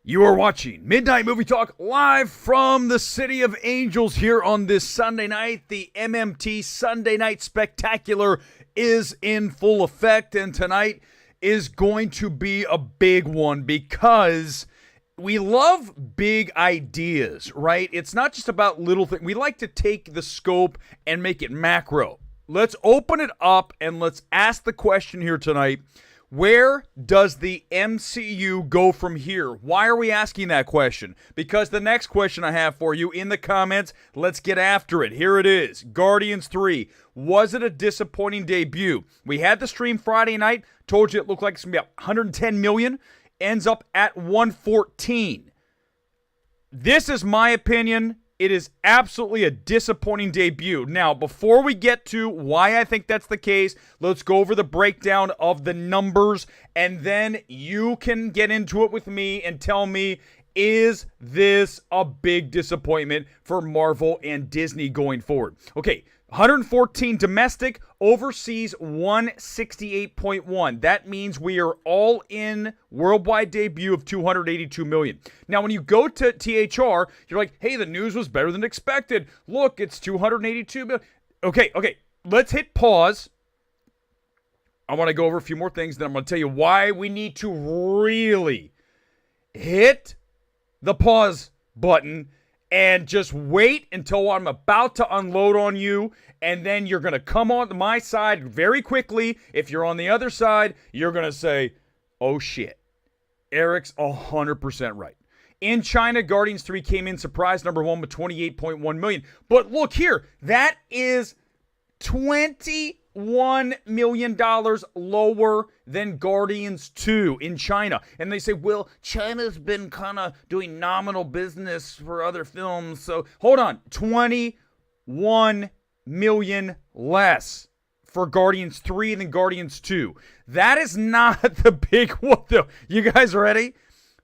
You are watching Midnight Movie Talk live from the City of Angels here on this Sunday night. The MMT Sunday Night Spectacular is in full effect, and tonight is going to be a big one because we love big ideas, right? It's not just about little things. We like to take the scope and make it macro. Let's open it up and let's ask the question here tonight. Where does the MCU go from here? Why are we asking that question? Because the next question I have for you in the comments, let's get after it. Here it is. Guardians 3. Was it a disappointing debut? We had the stream Friday night. Told you it looked like it's going to be 110 million. Ends up at 114. This is my opinion. It is absolutely a disappointing debut. Now, before we get to why I think that's the case, let's go over the breakdown of the numbers, and then you can get into it with me and tell me, is this a big disappointment for Marvel and Disney going forward? Okay, 114 domestic, overseas 168.1. That means we are all in worldwide debut of 282 million. Now, when you go to THR, you're like, hey, the news was better than expected. Look, it's 282 million. Okay, let's hit pause. I want to go over a few more things, then I'm going to tell you why we need to really hit the pause button and just wait until I'm about to unload on you, and then you're going to come on my side very quickly. If you're on the other side, you're going to say, oh shit, Eric's 100% right. In China, Guardians 3 came in surprise number one with 28.1 million. But look here, that is $21 million lower than Guardians 2 in China. And they say, well, China's been kind of doing nominal business for other films. So hold on, 21 million less for Guardians 3 than Guardians 2. That is not the big one, though. You guys ready?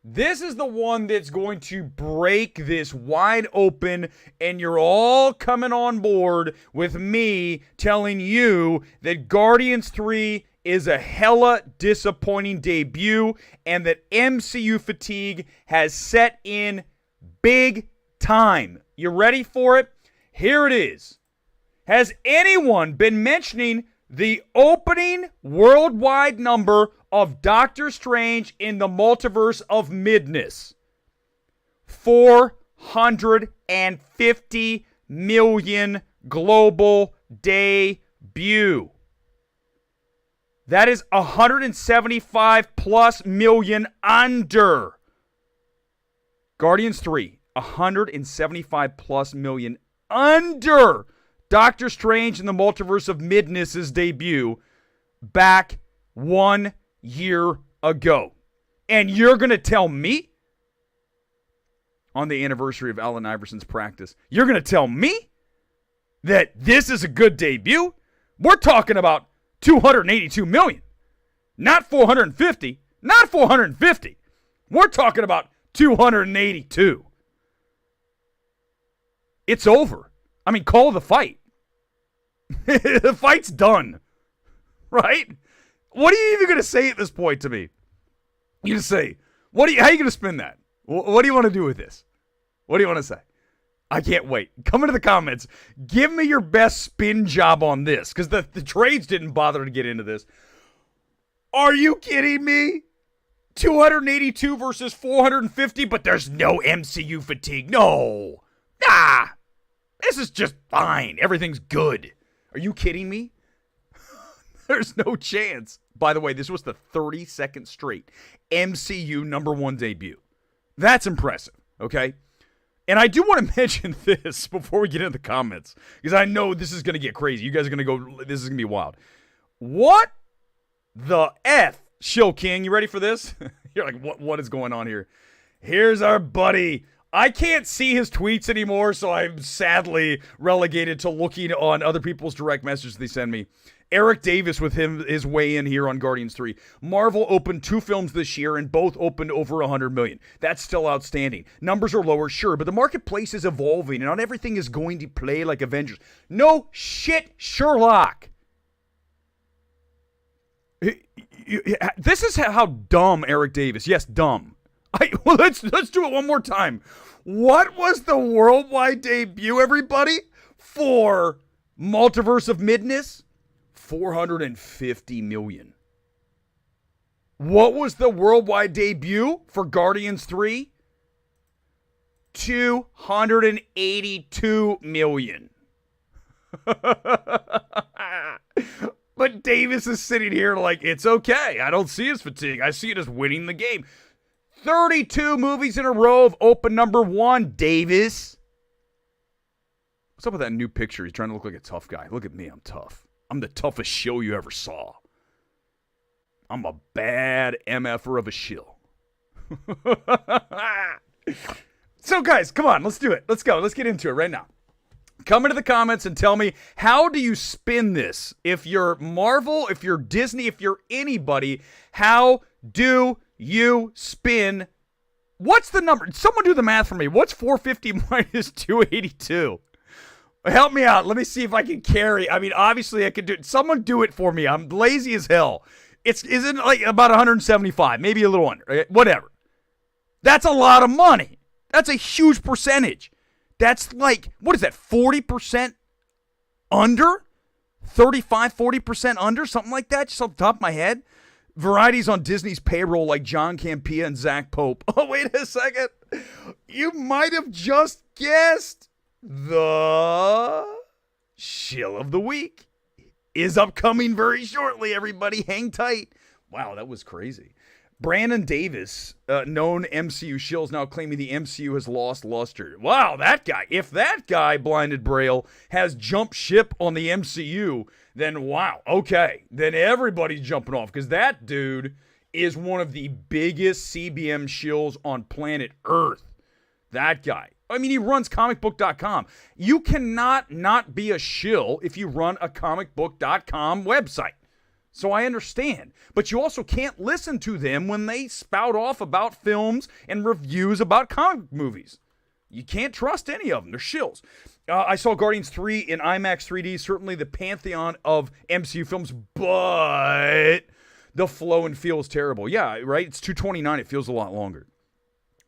This is the one that's going to break this wide open, and you're all coming on board with me telling you that Guardians 3 is a hella disappointing debut and that MCU fatigue has set in big time. You ready for it? Here it is. Has anyone been mentioning the opening worldwide number of Doctor Strange in the Multiverse of Midness? 450 million global debut. That is 175 plus million under. Guardians 3, 175 plus million under Doctor Strange in the Multiverse of Midness' debut back 1 year ago. And you're going to tell me on the anniversary of Allen Iverson's practice, you're going to tell me that this is a good debut? We're talking about 282 million. Not 450. Not 450. We're talking about 282. It's over. I mean, call the fight. The fight's done. Right? What are you even going to say at this point to me? You just say, how are you going to spin that? What do you want to do with this? What do you want to say? I can't wait. Come into the comments. Give me your best spin job on this, because the trades didn't bother to get into this. Are you kidding me? 282 versus 450, but there's no MCU fatigue. No. Nah. This is just fine. Everything's good. Are you kidding me? There's no chance. By the way, this was the 32nd straight MCU number one debut. That's impressive, okay? And I do want to mention this before we get into the comments, because I know this is going to get crazy. You guys are going to go, this is going to be wild. What the F, Shill King? You ready for this? You're like, what is going on here? Here's our buddy. I can't see his tweets anymore, so I'm sadly relegated to looking on other people's direct messages they send me. Eric Davis with his weigh in here on Guardians 3. Marvel opened 2 films this year and both opened over 100 million. That's still outstanding. Numbers are lower, sure, but the marketplace is evolving and not everything is going to play like Avengers. No shit, Sherlock. This is how dumb Eric Davis, yes, dumb, Well, let's do it one more time. What was the worldwide debut, everybody, for Multiverse of Midness? 450 million. What was the worldwide debut for Guardians 3? 282 million. But Davis is sitting here like, it's okay. I don't see his fatigue. I see it as winning the game. 32 movies in a row of open number one, Davis. What's up with that new picture? He's trying to look like a tough guy. Look at me. I'm tough. I'm the toughest shill you ever saw. I'm a bad MFer of a shill. So, guys, come on. Let's do it. Let's go. Let's get into it right now. Come into the comments and tell me, how do you spin this? If you're Marvel, if you're Disney, if you're anybody, how do you spin? What's the number? Someone do the math for me. What's 450 minus 282? Help me out. Let me see if I can carry. I mean, obviously I could do it. Someone do it for me. I'm lazy as hell. Isn't like about 175, maybe a little under. Right? Whatever. That's a lot of money. That's a huge percentage. That's like, what is that, 40% under? 35, 40% under? Something like that, just off the top of my head. Variety's on Disney's payroll like John Campea and Zach Pope. Oh, wait a second. You might have just guessed. The shill of the week is upcoming very shortly, everybody. Hang tight. Wow, that was crazy. Brandon Davis, known MCU shills, now claiming the MCU has lost luster. Wow, that guy. If that guy, Blinded Braille, has jumped ship on the MCU, then wow, okay. Then everybody's jumping off, because that dude is one of the biggest CBM shills on planet Earth. That guy. I mean, he runs comicbook.com. You cannot not be a shill if you run a comicbook.com website. So I understand. But you also can't listen to them when they spout off about films and reviews about comic movies. You can't trust any of them. They're shills. I saw Guardians 3 in IMAX 3D, certainly the pantheon of MCU films, but the flow and feel is terrible. Yeah, right? It's 229. It feels a lot longer.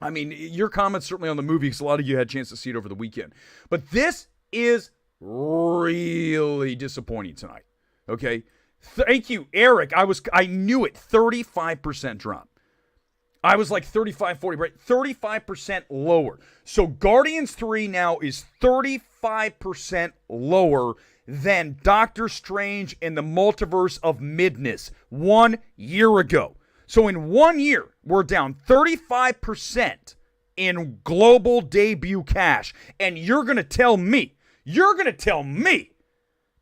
I mean, your comments certainly on the movie, because a lot of you had a chance to see it over the weekend. But this is really disappointing tonight. Okay? Thank you, Eric. I knew it. 35% drop. I was like 35, 40, right? 35% lower. So Guardians 3 now is 35% lower than Doctor Strange and the Multiverse of Midness 1 year ago. So in 1 year, we're down 35% in global debut cash. And you're going to tell me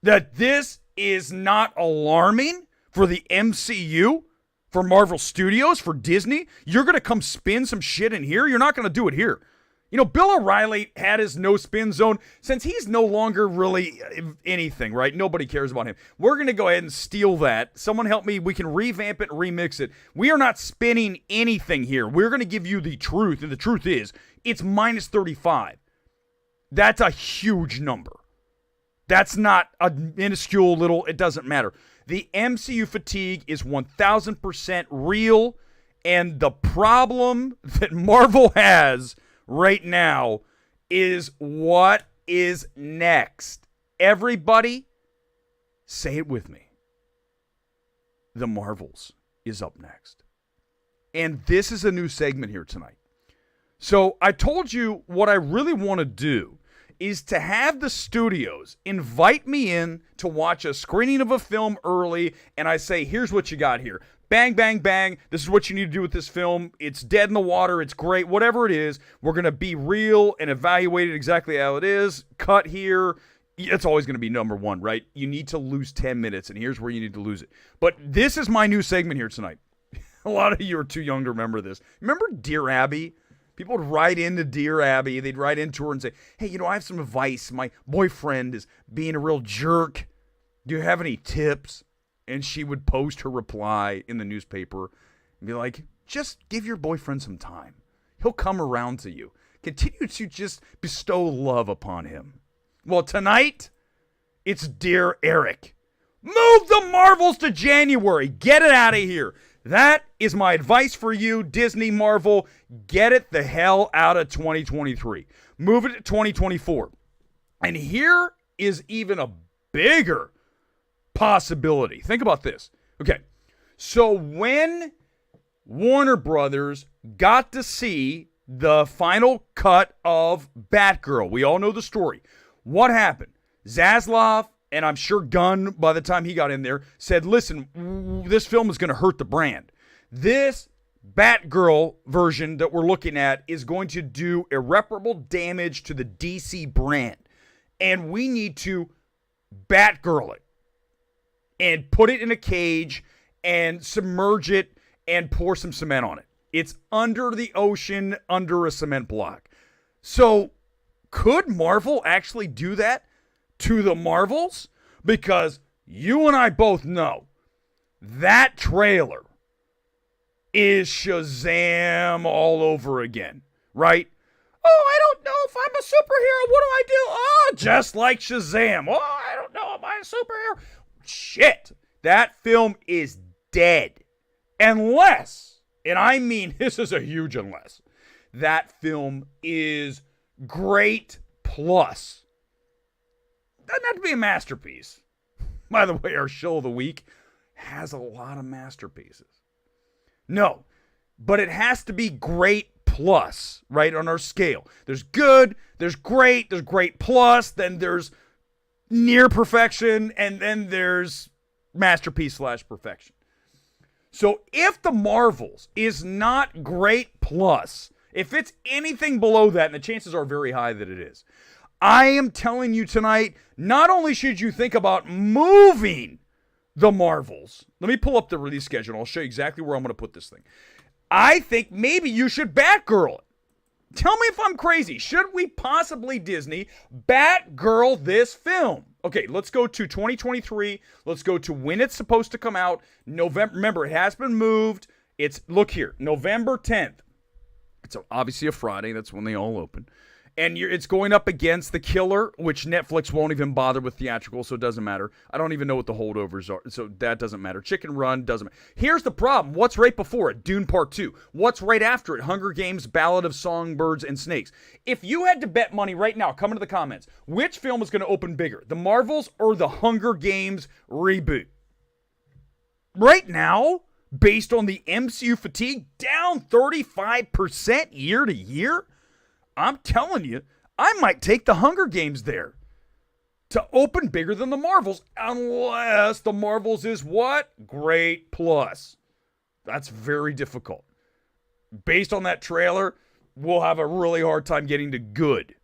that this is not alarming for the MCU, for Marvel Studios, for Disney? You're going to come spin some shit in here? You're not going to do it here. You know, Bill O'Reilly had his no spin zone. Since he's no longer really anything, right? Nobody cares about him. We're going to go ahead and steal that. Someone help me. We can revamp it and remix it. We are not spinning anything here. We're going to give you the truth. And the truth is, it's minus 35. That's a huge number. That's not a minuscule little, it doesn't matter. The MCU fatigue is 1,000% real. And the problem that Marvel has right now is what is next. Everybody, say it with me. The Marvels is up next. And this is a new segment here tonight. So I told you what I really want to do is to have the studios invite me in to watch a screening of a film early, and I say, here's what you got here. Bang, bang, bang. This is what you need to do with this film. It's dead in the water. It's great. Whatever it is, we're going to be real and evaluate it exactly how it is. Cut here. It's always going to be number one, right? You need to lose 10 minutes, and here's where you need to lose it. But this is my new segment here tonight. A lot of you are too young to remember this. Remember Dear Abby? People would write into Dear Abby. They'd write into her and say, hey, you know, I have some advice. My boyfriend is being a real jerk. Do you have any tips? And she would post her reply in the newspaper and be like, just give your boyfriend some time. He'll come around to you. Continue to just bestow love upon him. Well, tonight, it's Dear Eric. Move the Marvels to January. Get it out of here. That is my advice for you, Disney, Marvel. Get it the hell out of 2023. Move it to 2024. And here is even a bigger possibility. Think about this. Okay, so when Warner Brothers got to see the final cut of Batgirl, we all know the story. What happened? Zaslav, and I'm sure Gunn, by the time he got in there, said, listen, this film is going to hurt the brand. This Batgirl version that we're looking at is going to do irreparable damage to the DC brand. And we need to Batgirl it and put it in a cage and submerge it and pour some cement on it. It's under the ocean, under a cement block. So could Marvel actually do that to the Marvels? Because you and I both know that trailer is Shazam all over again, right? Oh, I don't know if I'm a superhero. What do I do? Oh, just like Shazam. Oh, I don't know. Am I a superhero? Shit. That film is dead. Unless, and I mean this is a huge unless, that film is great plus. Doesn't have to be a masterpiece. By the way, our show of the week has a lot of masterpieces. No, but it has to be great plus, right, on our scale. There's good, there's great plus, then there's near perfection, and then there's masterpiece / perfection. So if the Marvels is not great plus, if it's anything below that, and the chances are very high that it is, I am telling you tonight, not only should you think about moving the Marvels. Let me pull up the release schedule. I'll show you exactly where I'm going to put this thing. I think maybe you should Batgirl it. Tell me if I'm crazy. Should we possibly, Disney, Batgirl this film? Okay, let's go to 2023. Let's go to when it's supposed to come out. November. Remember, it has been moved. Look here, November 10th. It's obviously a Friday. That's when they all open. And it's going up against The Killer, which Netflix won't even bother with theatrical, so it doesn't matter. I don't even know what the holdovers are, so that doesn't matter. Chicken Run doesn't matter. Here's the problem. What's right before it? Dune Part 2. What's right after it? Hunger Games, Ballad of Songbirds and Snakes. If you had to bet money right now, come into the comments, which film is going to open bigger, The Marvels or the Hunger Games reboot? Right now, based on the MCU fatigue, down 35% year to year? I'm telling you, I might take the Hunger Games there to open bigger than the Marvels, unless the Marvels is what? Great plus. That's very difficult. Based on that trailer, we'll have a really hard time getting to good.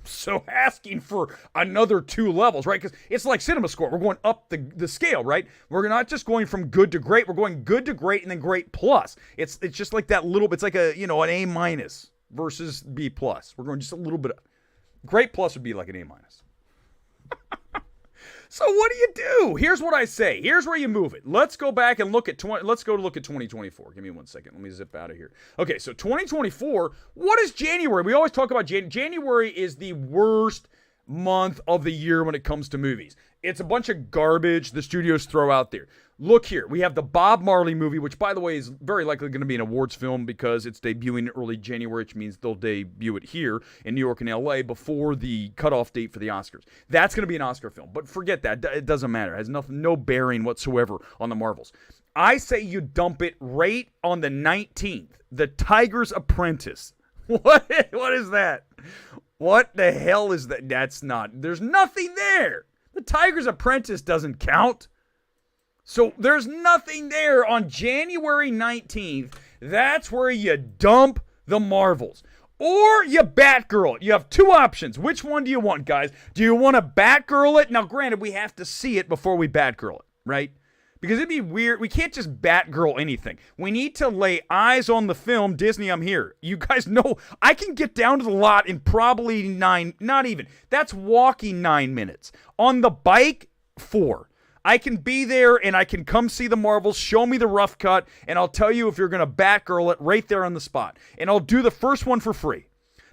So asking for another 2 levels, right? Because it's like Cinema Score. We're going up the scale, right? We're not just going from good to great. We're going good to great and then great plus. It's just like that little. It's like an A minus versus B plus. We're going just a little bit. Great plus would be like an A minus. So what do you do? Here's what I say. Here's where you move it. Let's go back and look at let's go to look at 2024. Give me 1 second. Let me zip out of here. Okay, so 2024. What is January? We always talk about January. January is the worst month of the year when it comes to movies. It's a bunch of garbage the studios throw out there. Look here. We have the Bob Marley movie, which, by the way, is very likely going to be an awards film because it's debuting in early January, which means they'll debut it here in New York and LA before the cutoff date for the Oscars. That's going to be an Oscar film, but forget that. It doesn't matter. It has no bearing whatsoever on the Marvels. I say you dump it right on the 19th. The Tiger's Apprentice. What is that? What the hell is that? There's nothing there. The Tiger's Apprentice doesn't count. So there's nothing there on January 19th. That's where you dump the Marvels. Or you Batgirl it. You have 2 options. Which one do you want, guys? Do you want to Batgirl it? Now, granted, we have to see it before we Batgirl it, right? Because it'd be weird. We can't just Batgirl anything. We need to lay eyes on the film. Disney, I'm here. You guys know I can get down to the lot in probably 9, not even. That's walking 9 minutes. On the bike, 4. I can be there and I can come see the Marvels, show me the rough cut, and I'll tell you if you're going to Batgirl it right there on the spot. And I'll do the first one for free.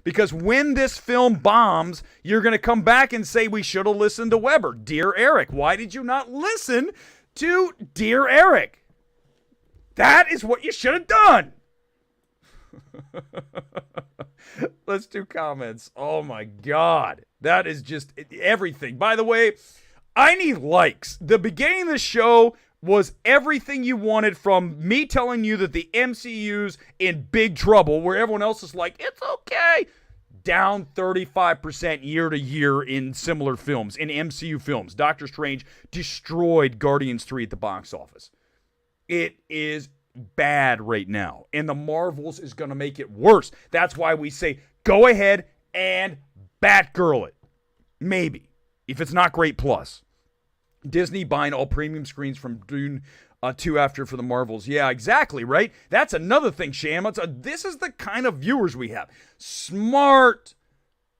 Because when this film bombs, you're going to come back and say we should have listened to Weber. Dear Eric, why did you not listen to Dear Eric? That is what you should have done. Let's do comments. Oh my God. That is just everything. By the way, I need likes. The beginning of the show was everything you wanted, from me telling you that the MCU's in big trouble, where everyone else is like, it's okay. Down 35% year to year in similar films, in MCU films. Doctor Strange destroyed Guardians 3 at the box office. It is bad right now, and the Marvels is going to make it worse. That's why we say go ahead and Batgirl it. Maybe. If it's not great plus. Disney buying all premium screens from Dune 2 after for the Marvels. Yeah, exactly, right? That's another thing, Sham. This is the kind of viewers we have. Smart,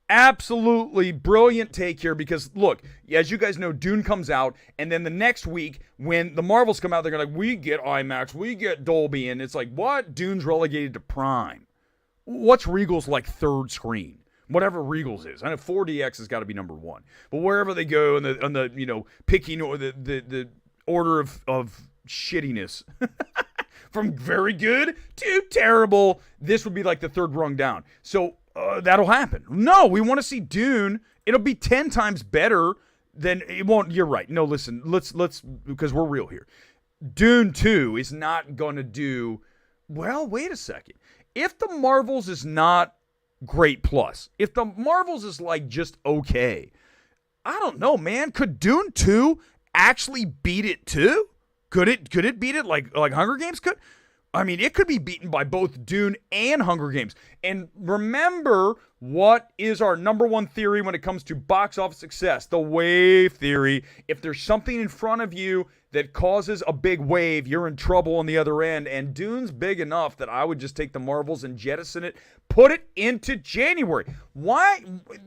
absolutely brilliant take here, because, look, as you guys know, Dune comes out, and then the next week, when the Marvels come out, they're going to we get IMAX, we get Dolby, and it's like, what? Dune's relegated to Prime. What's Regal's, like, third screen? Whatever Regal's is. I know 4DX has got to be number one. But wherever they go on the you know, picking or the order of shittiness from very good to terrible, this would be like the third rung down. So that'll happen. No, we want to see Dune. It'll be 10 times better than it won't. You're right. No, listen, let's because we're real here. Dune 2 is not going to do well. Wait a second. If the Marvels is not great plus, if the Marvels is like just okay, I don't know, man. Could Dune 2 actually beat it too? Could it beat it like Hunger Games could? I mean, it could be beaten by both Dune and Hunger Games. And remember, what is our number one theory when it comes to box office success? The wave theory. If there's something in front of you that causes a big wave, you're in trouble on the other end. And Dune's big enough that I would just take the Marvels and jettison it, put it into January. Why?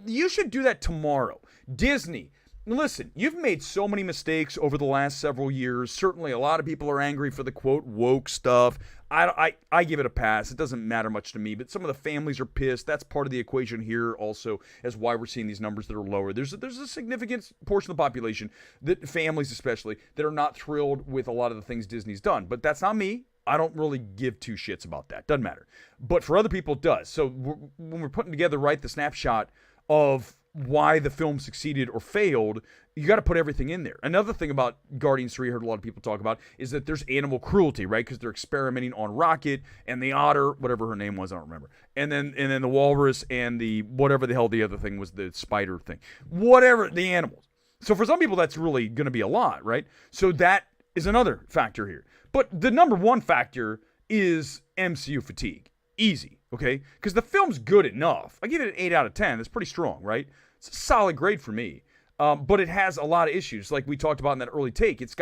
You should do that tomorrow. Disney. Listen, you've made so many mistakes over the last several years. Certainly a lot of people are angry for the, quote, woke stuff. I give it a pass. It doesn't matter much to me, but some of the families are pissed. That's part of the equation here also, as why we're seeing these numbers that are lower. There's a significant portion of the population, that families especially, that are not thrilled with a lot of the things Disney's done. But that's not me. I don't really give two shits about that. Doesn't matter. But for other people, it does. So when we're putting together, right, the snapshot of why the film succeeded or failed, you got to put everything in there. Another thing about Guardians 3 I heard a lot of people talk about is that there's animal cruelty, right? Because they're experimenting on Rocket and the otter, whatever her name was, I don't remember. And then the walrus and the whatever the hell the other thing was, the spider thing. Whatever, the animals. So for some people, that's really going to be a lot, right? So that is another factor here. But the number one factor is MCU fatigue. Easy, okay? Because the film's good enough. I give it an 8 out of 10. That's pretty strong, right? It's a solid grade for me. But it has a lot of issues, like we talked about in that early take. It's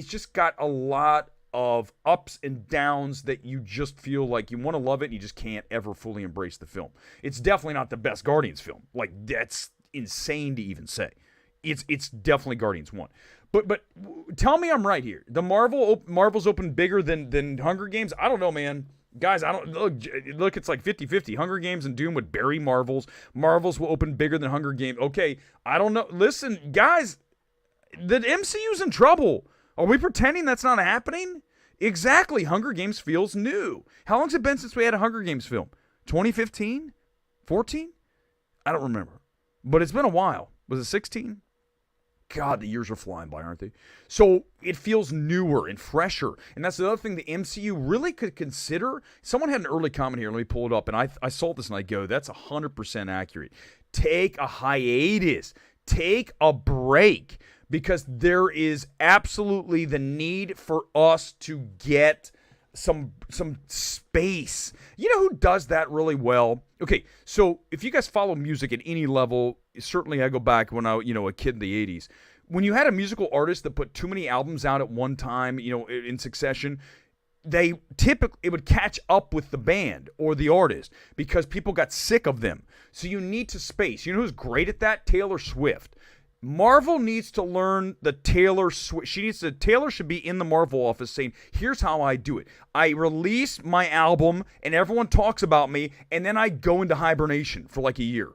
just got a lot of ups and downs that you just feel like you want to love it and you just can't ever fully embrace the film. It's definitely not the best Guardians film. Like, that's insane to even say. It's definitely Guardians 1. But tell me I'm right here. The Marvel's open bigger than Hunger Games? I don't know, man. Guys, I don't look. It's like 50-50. Hunger Games and Doom would bury Marvels. Marvels will open bigger than Hunger Games. Okay, I don't know. Listen, guys, the MCU's in trouble. Are we pretending that's not happening? Exactly. Hunger Games feels new. How long's it been since we had a Hunger Games film? 2015? 14? I don't remember. But it's been a while. Was it 16? God, the years are flying by, aren't they? So it feels newer and fresher. And that's the other thing the MCU really could consider. Someone had an early comment here. Let me pull it up. And I saw this and I go, that's 100% accurate. Take a hiatus. Take a break. Because there is absolutely the need for us to get some space. You know who does that really well? Okay, so if you guys follow music at any level, certainly I go back when I was, a kid in the 80s. When you had a musical artist that put too many albums out at one time, in succession, it would catch up with the band or the artist because people got sick of them. So you need to space. You know who's great at that? Taylor Swift. Marvel needs to learn the Taylor Swift. Taylor should be in the Marvel office saying, here's how I do it. I release my album and everyone talks about me and then I go into hibernation for like a year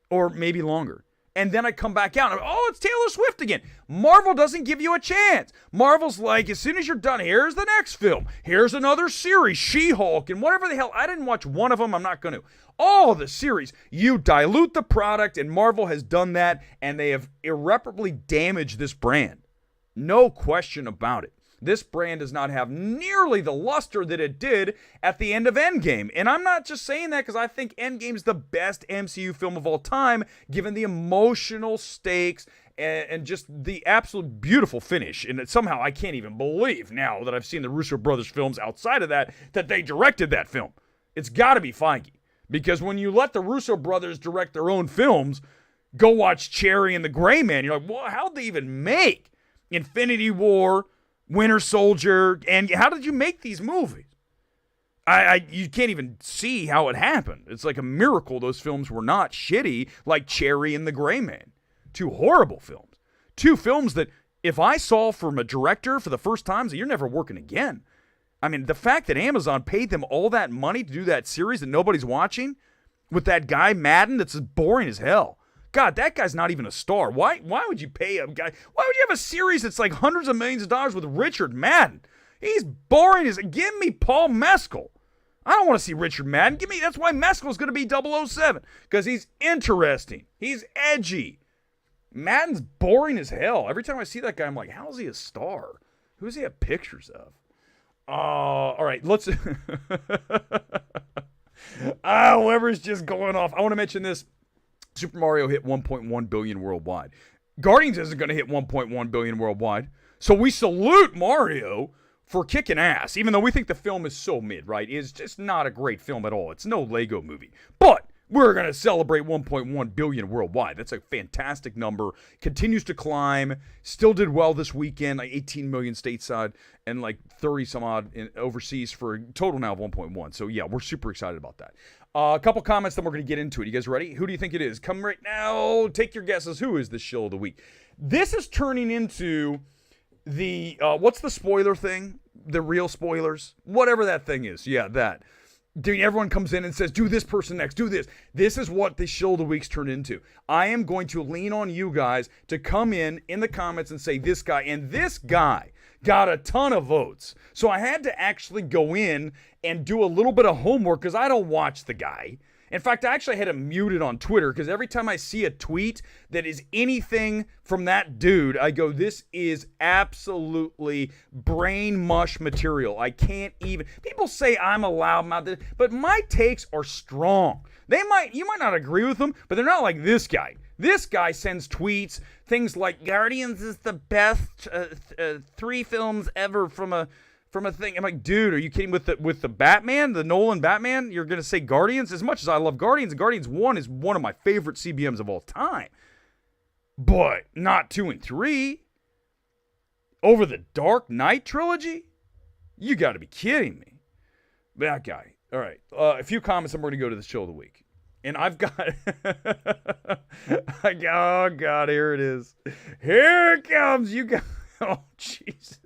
or maybe longer. and then I come back out and oh, it's Taylor Swift again. Marvel doesn't give you a chance. Marvel's like, as soon as you're done, here's the next film. Here's another series, She-Hulk, and whatever the hell. I didn't watch one of them. I'm not going to. All the series, you dilute the product, and Marvel has done that, and they have irreparably damaged this brand. No question about it. This brand does not have nearly the luster that it did at the end of Endgame. And I'm not just saying that because I think Endgame's the best MCU film of all time, given the emotional stakes and just the absolute beautiful finish. And somehow I can't even believe now that I've seen the Russo brothers films outside of that they directed that film. It's got to be Feige. Because when you let the Russo brothers direct their own films, go watch Cherry and the Gray Man. You're like, well, how'd they even make Infinity War, Winter Soldier, and how did you make these movies? You can't even see how it happened. It's like a miracle those films were not shitty like Cherry and the Gray Man. 2 horrible films. 2 films that if I saw from a director for the first time, you're never working again. I mean, the fact that Amazon paid them all that money to do that series that nobody's watching with that guy Madden that's boring as hell. God, that guy's not even a star. Why would you pay a guy? Why would you have a series that's like hundreds of millions of dollars with Richard Madden? He's boring as... Give me Paul Mescal. I don't want to see Richard Madden. That's why Mescal's going to be 007. Because he's interesting. He's edgy. Madden's boring as hell. Every time I see that guy, I'm like, how is he a star? Who does he have pictures of? All right, let's... Whoever's just going off. I want to mention this. Super Mario hit 1.1 billion worldwide. Guardians isn't going to hit 1.1 billion worldwide. So we salute Mario for kicking ass, even though we think the film is so mid, right? It's just not a great film at all. It's no Lego movie. But we're going to celebrate 1.1 billion worldwide. That's a fantastic number. Continues to climb. Still did well this weekend, like 18 million stateside and like 30 some odd overseas for a total now of 1.1. So yeah, we're super excited about that. A couple comments, then we're going to get into it. You guys ready? Who do you think it is? Come right now. Take your guesses. Who is the shill of the week? This is turning into the, what's the spoiler thing? The real spoilers? Whatever that thing is. Yeah, that. Dude, everyone comes in and says, do this person next, do this. This is what the shill of the week's turned into. I am going to lean on you guys to come in the comments and say this guy. And this guy got a ton of votes. So I had to actually go in and do a little bit of homework because I don't watch the guy. In fact, I actually had him muted on Twitter because every time I see a tweet that is anything from that dude, I go, this is absolutely brain mush material. I can't even... People say I'm a loudmouth, but my takes are strong. You might not agree with them, but they're not like this guy. This guy sends tweets, things like, Guardians is the best 3 films ever from a thing. I'm like, dude, are you kidding? With the Batman, the Nolan Batman, you're going to say Guardians? As much as I love Guardians, Guardians 1 is one of my favorite CBMs of all time. But not 2 and 3. Over the Dark Knight trilogy? You got to be kidding me. That guy. All right. A few comments, and we're going to go to the show of the week. And I've got... oh, God, here it is. Here it comes. You got... Oh, Jesus.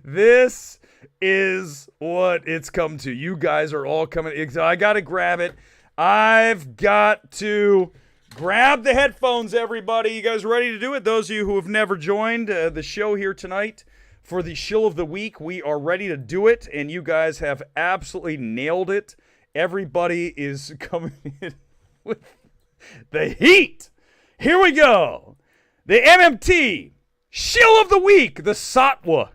This is what it's come to. You guys are all coming. I got to grab it. I've got to grab the headphones, everybody. You guys ready to do it? Those of you who have never joined the show here tonight for the shill of the week, we are ready to do it, and you guys have absolutely nailed it. Everybody is coming in with the heat. Here we go. The MMT shill of the week, the Satwa,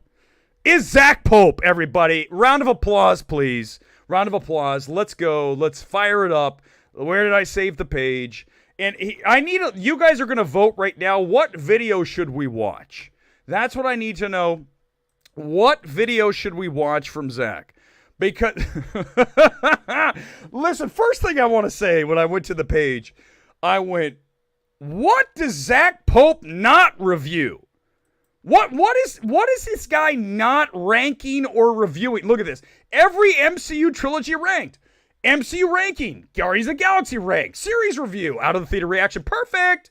is Zach Pope, everybody. Round of applause, please. Round of applause. Let's go. Let's fire it up. Where did I save the page? And you guys are going to vote right now. What video should we watch? That's what I need to know. What video should we watch from Zach? Because, listen, first thing I want to say when I went to the page, I went, what does Zach Pope not review? What is this guy not ranking or reviewing? Look at this. Every MCU trilogy ranked. MCU ranking. Guardians of the Galaxy ranked. Series review. Out of the theater reaction. Perfect.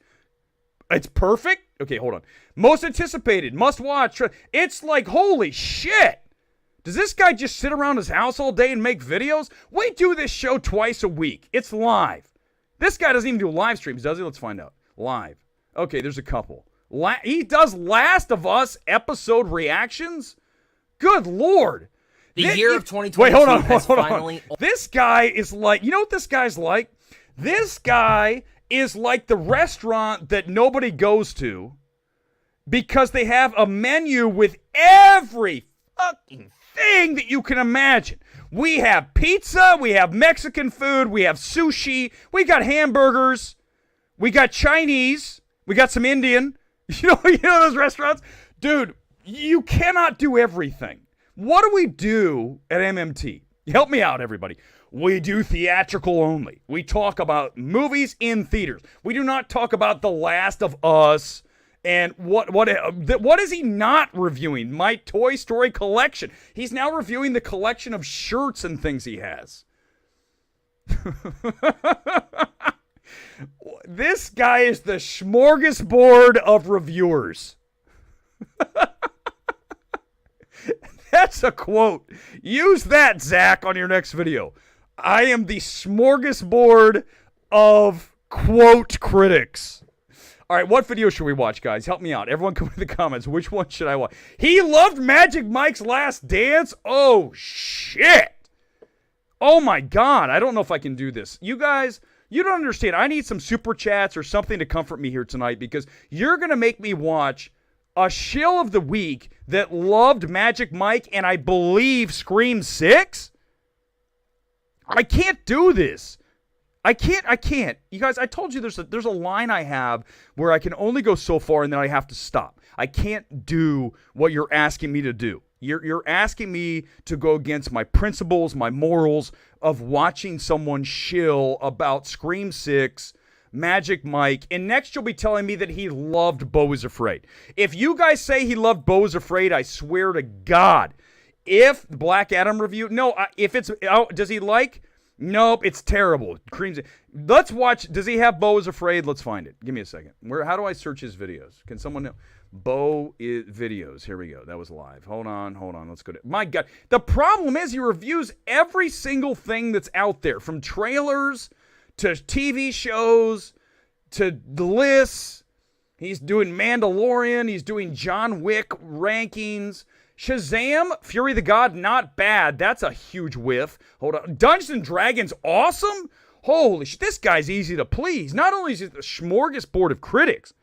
It's perfect? Okay, hold on. Most anticipated. Must watch. It's like, holy shit. Does this guy just sit around his house all day and make videos? We do this show twice a week. It's live. This guy doesn't even do live streams, does he? Let's find out. Live. Okay, there's a couple. He does Last of Us episode reactions? Good Lord. The year of 2022 Wait, hold on. finally... This guy is like, you know what this guy's like? This guy is like the restaurant that nobody goes to because they have a menu with every fucking thing that you can imagine. We have pizza, we have Mexican food, we have sushi, we got hamburgers, we got Chinese, we got some Indian. You know those restaurants? Dude, you cannot do everything. What do we do at MMT? Help me out, everybody. We do theatrical only. We talk about movies in theaters. We do not talk about The Last of Us. And what is he not reviewing? My Toy Story collection. He's now reviewing the collection of shirts and things he has. This guy is the smorgasbord of reviewers. That's a quote. Use that, Zach, on your next video. I am the smorgasbord of quote critics. All right, what video should we watch, guys? Help me out. Everyone come in the comments. Which one should I watch? He loved Magic Mike's Last Dance? Oh, shit. Oh, my God. I don't know if I can do this. You guys, you don't understand. I need some super chats or something to comfort me here tonight because you're going to make me watch a shill of the week that loved Magic Mike and I believe Scream 6? I can't do this. I can't. You guys, I told you there's a line I have where I can only go so far and then I have to stop. I can't do what you're asking me to do. You're asking me to go against my principles, my morals of watching someone shill about Scream 6, Magic Mike, and next you'll be telling me that he loved Beau is Afraid. If you guys say he loved Beau is Afraid, I swear to God, if Black Adam review, no, if it's, does he like? Nope, it's terrible. Let's watch. Does he have Beau is Afraid? Let's find it. Give me a second. How do I search his videos? Can someone know? Beau is videos. Here we go. That was live. Hold on. Let's go to. My God. The problem is he reviews every single thing that's out there, from trailers to TV shows to the lists. He's doing Mandalorian. He's doing John Wick rankings. Shazam, Fury the God, not bad. That's a huge whiff. Hold on. Dungeons & Dragons, awesome? Holy shit, this guy's easy to please. Not only is he the smorgasbord of critics.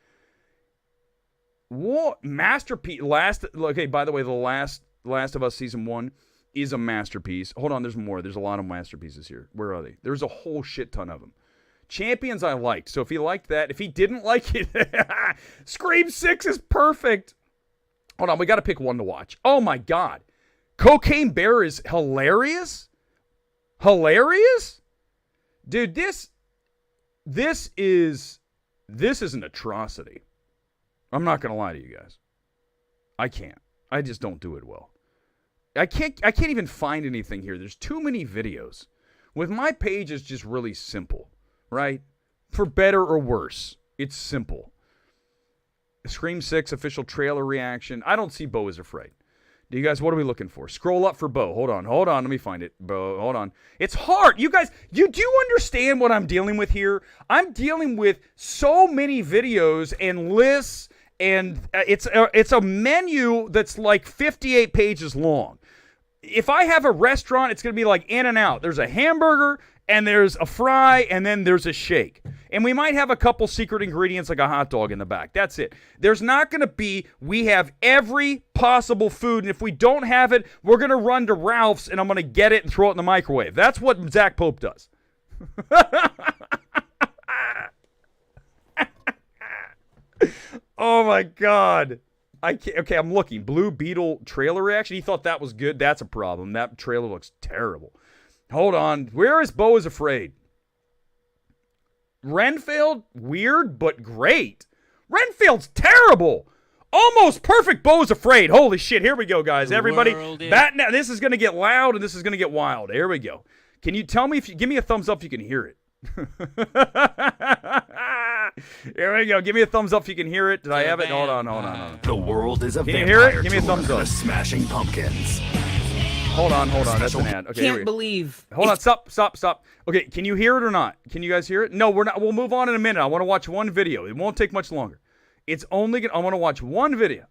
What? Masterpiece. Okay, by the way, the Last of Us Season 1 is a masterpiece. Hold on, there's more. There's a lot of masterpieces here. Where are they? There's a whole shit ton of them. Champions I liked. So if he liked that, if he didn't like it, Scream 6 is perfect. Hold on, we got to pick one to watch. Oh, my God. Cocaine Bear is hilarious? Hilarious? Dude, this is an atrocity. I'm not going to lie to you guys. I can't. I just don't do it well. I can't even find anything here. There's too many videos. With my page, it's just really simple, right? For better or worse, it's simple. Scream 6 official trailer reaction. I don't see Beau is Afraid. Do you guys, what are we looking for? Scroll up for Beau. Hold on. Let me find it. Beau, hold on. It's hard. You guys, you do understand what I'm dealing with here? I'm dealing with so many videos and lists, and it's a menu that's like 58 pages long. If I have a restaurant, it's going to be like In-N-Out. There's a hamburger, and there's a fry, and then there's a shake. And we might have a couple secret ingredients like a hot dog in the back. That's it. There's not going to be, we have every possible food, and if we don't have it, we're going to run to Ralph's, and I'm going to get it and throw it in the microwave. That's what Zach Pope does. Oh, my God. I can't. Okay, I'm looking. Blue Beetle trailer reaction. He thought that was good. That's a problem. That trailer looks terrible. Hold on. Where is Beau is Afraid? Renfield, weird, but great. Renfield's terrible. Almost perfect Beau is Afraid. Holy shit. Here we go, guys. Everybody, now. This is going to get loud and this is going to get wild. Here we go. Can you tell me give me a thumbs up if you can hear it? Here we go. Give me a thumbs up if you can hear it. Did I have it? Hold on. The world is a vampire. Can you hear it? Give me a tour thumbs up. The Smashing Pumpkins. Hold on. That's an ad. Okay, here we Can't go. believe. Hold on, stop. Okay, can you hear it or not? Can you guys hear it? No, we're not. We'll move on in a minute. I want to watch one video. It won't take much longer. It's only gonna. I want to watch one video.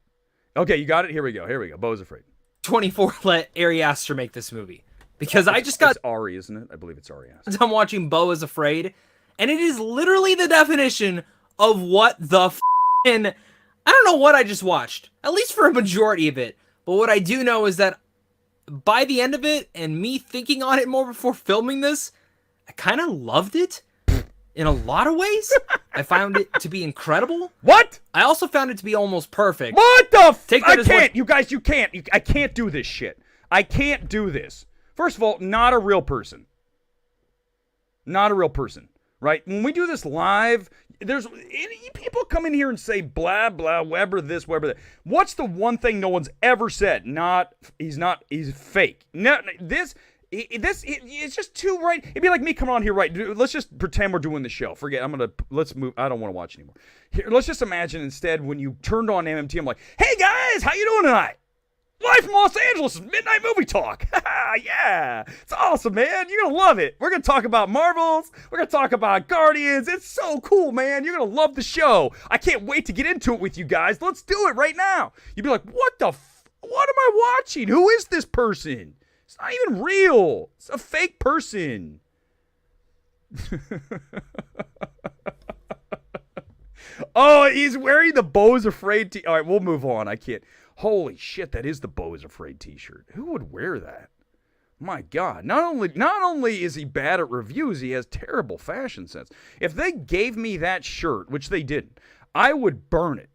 Okay, you got it. Here we go. Beau's Afraid. 24 let Ari Aster make this movie because I just got It's Ari, isn't it? I believe it's Ari Aster. I'm watching Beau is Afraid, and it is literally the definition of what the I don't know what I just watched, at least for a majority of it. But what I do know is that by the end of it, and me thinking on it more before filming this, I kind of loved it in a lot of ways. I found it to be incredible. What? I also found it to be almost perfect. What the Take I that as can't. what- You guys, you can't. I can't do this shit. I can't do this. First of all, not a real person. Not a real person, right? When we do this live, there's people come in here and say blah blah Weber this Weber that. What's the one thing no one's ever said? He's fake. No, it's just too right. It'd be like me coming on here, right? Let's just pretend we're doing the show. Forget. Let's move. I don't want to watch anymore. Here, let's just imagine instead when you turned on MMT, I'm like, hey guys, how you doing tonight? Live from Los Angeles, Midnight Movie Talk. Yeah, it's awesome, man. You're going to love it. We're going to talk about Marvels. We're going to talk about Guardians. It's so cool, man. You're going to love the show. I can't wait to get into it with you guys. Let's do it right now. You'd be like, what am I watching? Who is this person? It's not even real. It's a fake person. Oh, he's wearing the Beau's Afraid t. All right, we'll move on. I can't. Holy shit, that is the Beau's Afraid t-shirt. Who would wear that? My God. Not only is he bad at reviews, he has terrible fashion sense. If they gave me that shirt, which they didn't, I would burn it.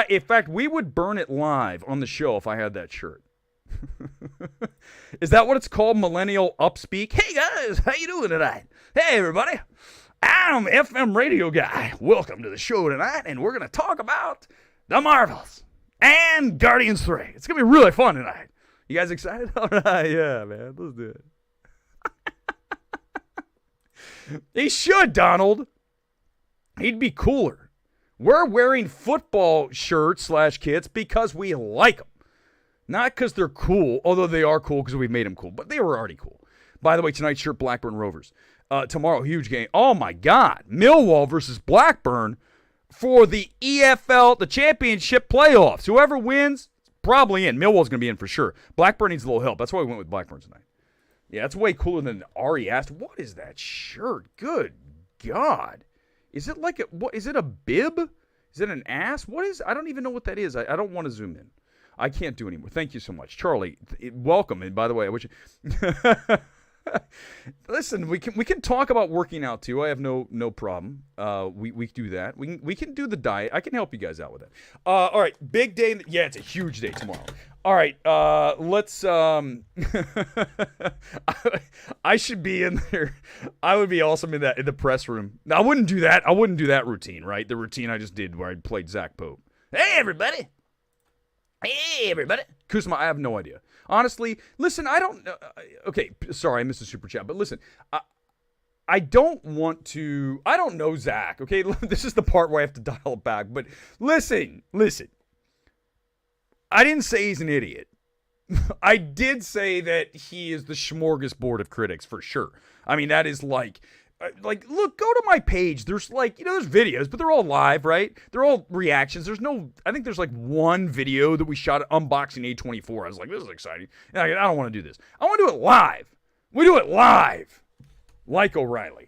In fact, we would burn it live on the show if I had that shirt. Is that what it's called? Millennial upspeak? Hey guys, how you doing tonight? Hey everybody, I'm FM radio guy. Welcome to the show tonight, and we're going to talk about the Marvels and Guardians 3. It's going to be really fun tonight. You guys excited? All right, yeah, man, let's do it. He should, Donald. He'd be cooler. We're wearing football shirts / kits because we like them. Not because they're cool, although they are cool because we've made them cool, but they were already cool. By the way, tonight's shirt, Blackburn Rovers. Tomorrow, huge game. Oh, my God. Millwall versus Blackburn for the EFL, the championship playoffs. Whoever wins, probably in. Millwall's going to be in for sure. Blackburn needs a little help. That's why we went with Blackburn tonight. Yeah, that's way cooler than Ari asked. What is that shirt? Good God. Is it like is it a bib? Is it an ass? What is, I don't even know what that is. I don't want to zoom in. I can't do anymore. Thank you so much. Charlie, welcome. And by the way, I wish you... Listen, we can talk about working out too. I have no problem. We do that. We can do the diet. I can help you guys out with that. All right, big day. Yeah, it's a huge day tomorrow. All right, let's. I should be in there. I would be awesome in the press room. Now, I wouldn't do that. I wouldn't do that routine, right? The routine I just did where I played Zach Pope. Hey everybody. Hey everybody. Kuzma, I have no idea. Honestly, listen, I don't know. Okay, sorry, I missed a super chat, but listen, I don't want to. I don't know Zach. Okay, this is the part where I have to dial it back. But listen. I didn't say he's an idiot. I did say that he is the smorgasbord of critics for sure. I mean, that is like, look, go to my page. There's there's videos, but they're all live, right? They're all reactions. I think there's like one video that we shot unboxing A24. I was like, this is exciting. And I don't want to do this. I want to do it live. We do it live. Like O'Reilly.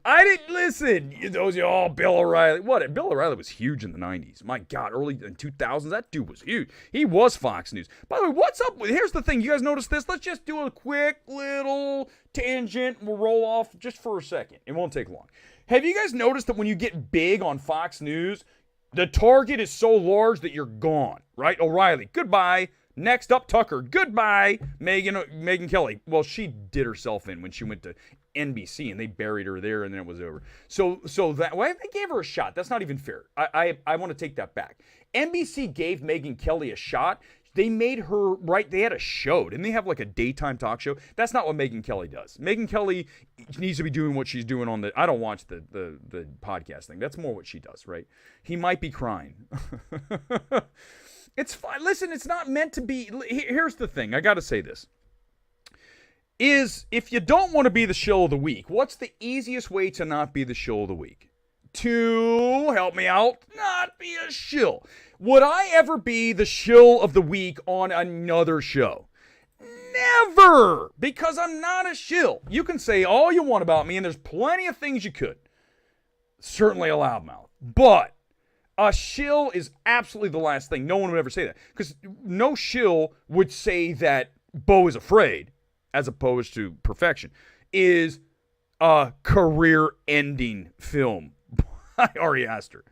I didn't listen. Those all Bill O'Reilly. What? Bill O'Reilly was huge in the 90s. My God, early in 2000s, that dude was huge. He was Fox News. By the way, what's up? Here's the thing. You guys notice this? Let's just do a quick little tangent. We'll roll off just for a second. It won't take long. Have you guys noticed that when you get big on Fox News, the target is so large that you're gone, right? O'Reilly, goodbye. Next up, Tucker, goodbye. Megyn Kelly. Well, she did herself in when she went to NBC and they buried her there and then it was over. So that, well, they gave her a shot. That's not even fair. I want to take that back. NBC gave Megyn Kelly a shot. They made her, right, they had a show. Didn't they have like a daytime talk show? That's not what Megyn Kelly does. Megyn Kelly needs to be doing what she's doing on I don't watch the podcast thing. That's more what she does, right? He might be crying. It's fine. Listen, it's not meant to be. Here's the thing. I got to say this. If you don't want to be the shill of the week, what's the easiest way to not be the shill of the week? To, help me out, not be a shill. Would I ever be the shill of the week on another show? Never! Because I'm not a shill. You can say all you want about me, and there's plenty of things you could. Certainly a loudmouth. But a shill is absolutely the last thing. No one would ever say that. Because no shill would say that Beau is Afraid, as opposed to Perfection, is a career-ending film by Ari Aster.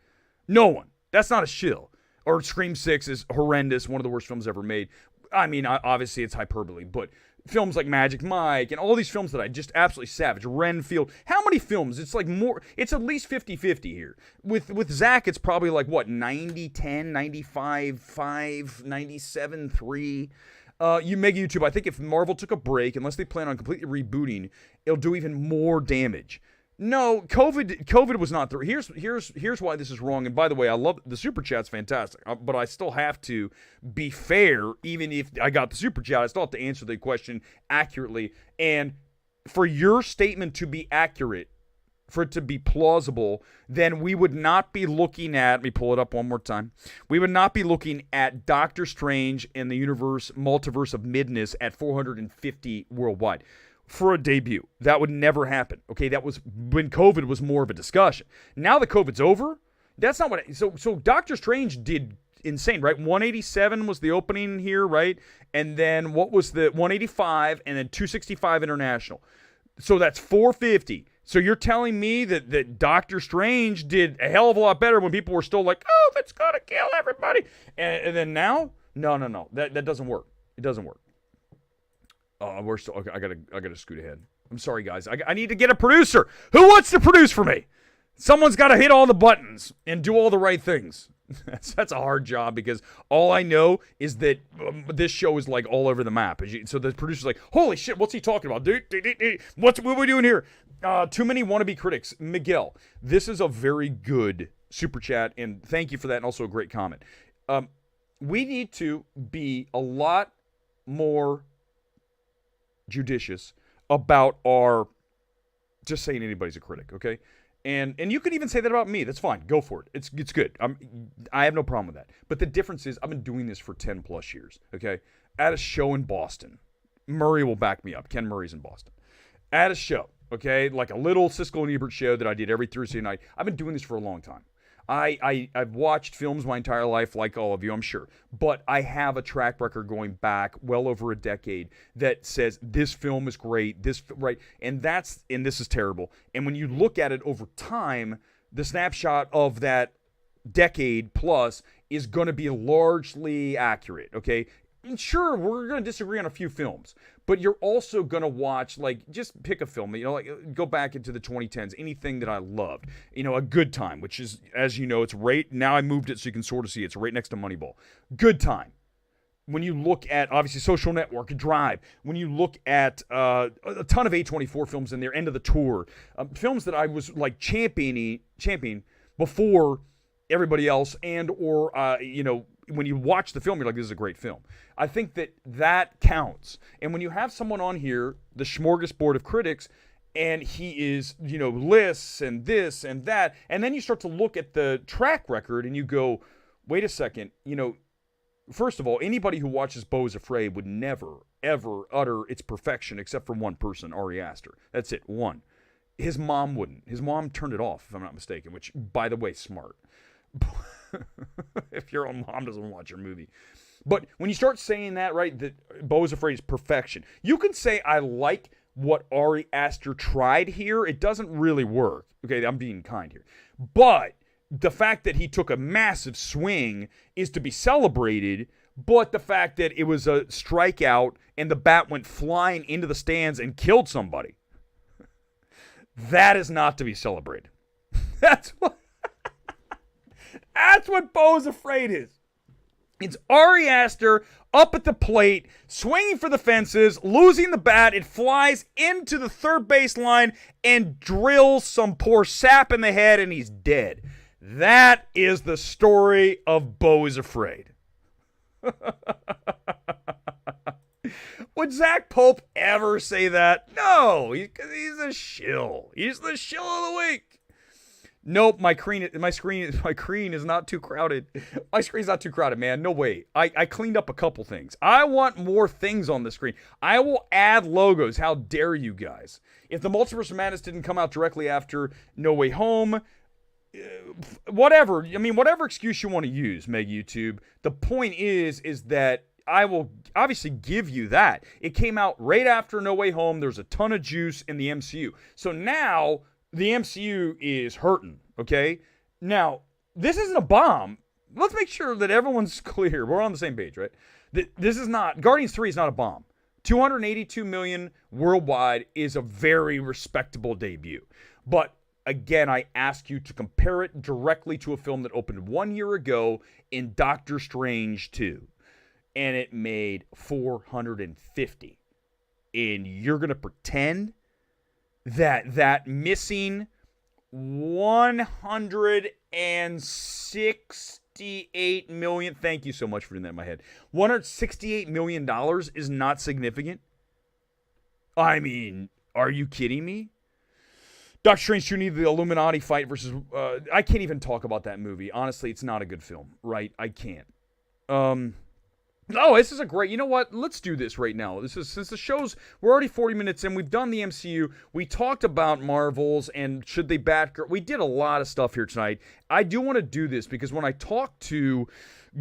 No one. That's not a shill. Or Scream 6 is horrendous, one of the worst films ever made. I mean, obviously it's hyperbole, but films like Magic Mike and all these films that I just absolutely savage. Renfield. How many films? It's like more. It's at least 50-50 here. With Zach, it's probably like, what, 90-10, 95-5, 97-3. You Mega YouTube, I think if Marvel took a break, unless they plan on completely rebooting, it'll do even more damage. No, COVID was not the. Here's why this is wrong. And by the way, I love the super chat's fantastic, but I still have to be fair. Even if I got the super chat, I still have to answer the question accurately. And for your statement to be accurate, for it to be plausible, then we would not be looking at. Let me pull it up one more time. We would not be looking at Doctor Strange in the multiverse of midness at 450 worldwide. For a debut. That would never happen. Okay, that was when COVID was more of a discussion. Now that COVID's over, that's not what. So Doctor Strange did insane, right? 187 was the opening here, right? And then what was the 185 and then 265 international. So that's 450. So you're telling me that Doctor Strange did a hell of a lot better when people were still like, oh, that's gonna kill everybody. And then now, no. That doesn't work. It doesn't work. We're still. Okay, I gotta scoot ahead. I'm sorry, guys. I need to get a producer. Who wants to produce for me? Someone's got to hit all the buttons and do all the right things. That's a hard job because all I know is that this show is like all over the map. So the producer's like, holy shit, what's he talking about? What are we doing here? Too many wannabe critics. Miguel, this is a very good super chat, and thank you for that, and also a great comment. We need to be a lot more judicious about our just saying anybody's a critic, okay? And you can even say that about me. That's fine. Go for it. It's good. I have no problem with that. But the difference is I've been doing this for 10 plus years, okay? At a show in Boston. Murray will back me up. Ken Murray's in Boston. At a show, okay? Like a little Siskel and Ebert show that I did every Thursday night. I've been doing this for a long time. I've watched films my entire life, like all of you, I'm sure. But I have a track record going back well over a decade that says this film is great, and this is terrible. And when you look at it over time, the snapshot of that decade plus is going to be largely accurate, okay? And sure, we're going to disagree on a few films, but you're also going to watch, like, just pick a film, go back into the 2010s, anything that I loved. A Good Time, which is, as you know, it's right, now I moved it so you can sort of see it. It's right next to Moneyball. Good Time. When you look at, obviously, Social Network, Drive, when you look at a ton of A24 films in there, End of the Tour, films that I was, like, championing before everybody else, and, or, when you watch the film, you're like, this is a great film. I think that counts. And when you have someone on here, the smorgasbord of critics, and he is, lists and this and that, and then you start to look at the track record and you go, wait a second, first of all, anybody who watches Beau is Afraid would never, ever utter its perfection except for one person, Ari Aster. That's it, one. His mom wouldn't. His mom turned it off, if I'm not mistaken, which, by the way, smart. If your own mom doesn't watch your movie. But when you start saying that, right, that Beau is Afraid is perfection, you can say, I like what Ari Aster tried here. It doesn't really work. Okay, I'm being kind here. But the fact that he took a massive swing is to be celebrated, but the fact that it was a strikeout and the bat went flying into the stands and killed somebody, that is not to be celebrated. That's what Beau is Afraid is. It's Ari Aster up at the plate, swinging for the fences, losing the bat. It flies into the third base line and drills some poor sap in the head, and he's dead. That is the story of Beau is Afraid. Would Zach Pope ever say that? No, he's a shill. He's the shill of the week. Nope, my screen is not too crowded. My screen's not too crowded, man. No way. I cleaned up a couple things. I want more things on the screen. I will add logos. How dare you guys? If the Multiverse of Madness didn't come out directly after No Way Home, whatever. I mean, whatever excuse you want to use, Meg YouTube. The point is that I will obviously give you that. It came out right after No Way Home. There's a ton of juice in the MCU. So now the MCU is hurting, okay? Now, this isn't a bomb. Let's make sure that everyone's clear. We're on the same page, right? This is not, Guardians 3 is not a bomb. 282 million worldwide is a very respectable debut. But again, I ask you to compare it directly to a film that opened 1 year ago in Doctor Strange 2. And it made 450. And you're going to pretend that missing 168 million, thank you so much for doing that in my head, $168 million is not significant? I mean, are you kidding me? Doctor Strange 2 needed the Illuminati fight versus, I can't even talk about that movie. Honestly, it's not a good film, right? I can't. Oh, this is a great, you know what? Let's do this right now. Since the show's, we're already 40 minutes in. We've done the MCU. We talked about Marvels and should they Batgirl. We did a lot of stuff here tonight. I do want to do this because when I talked to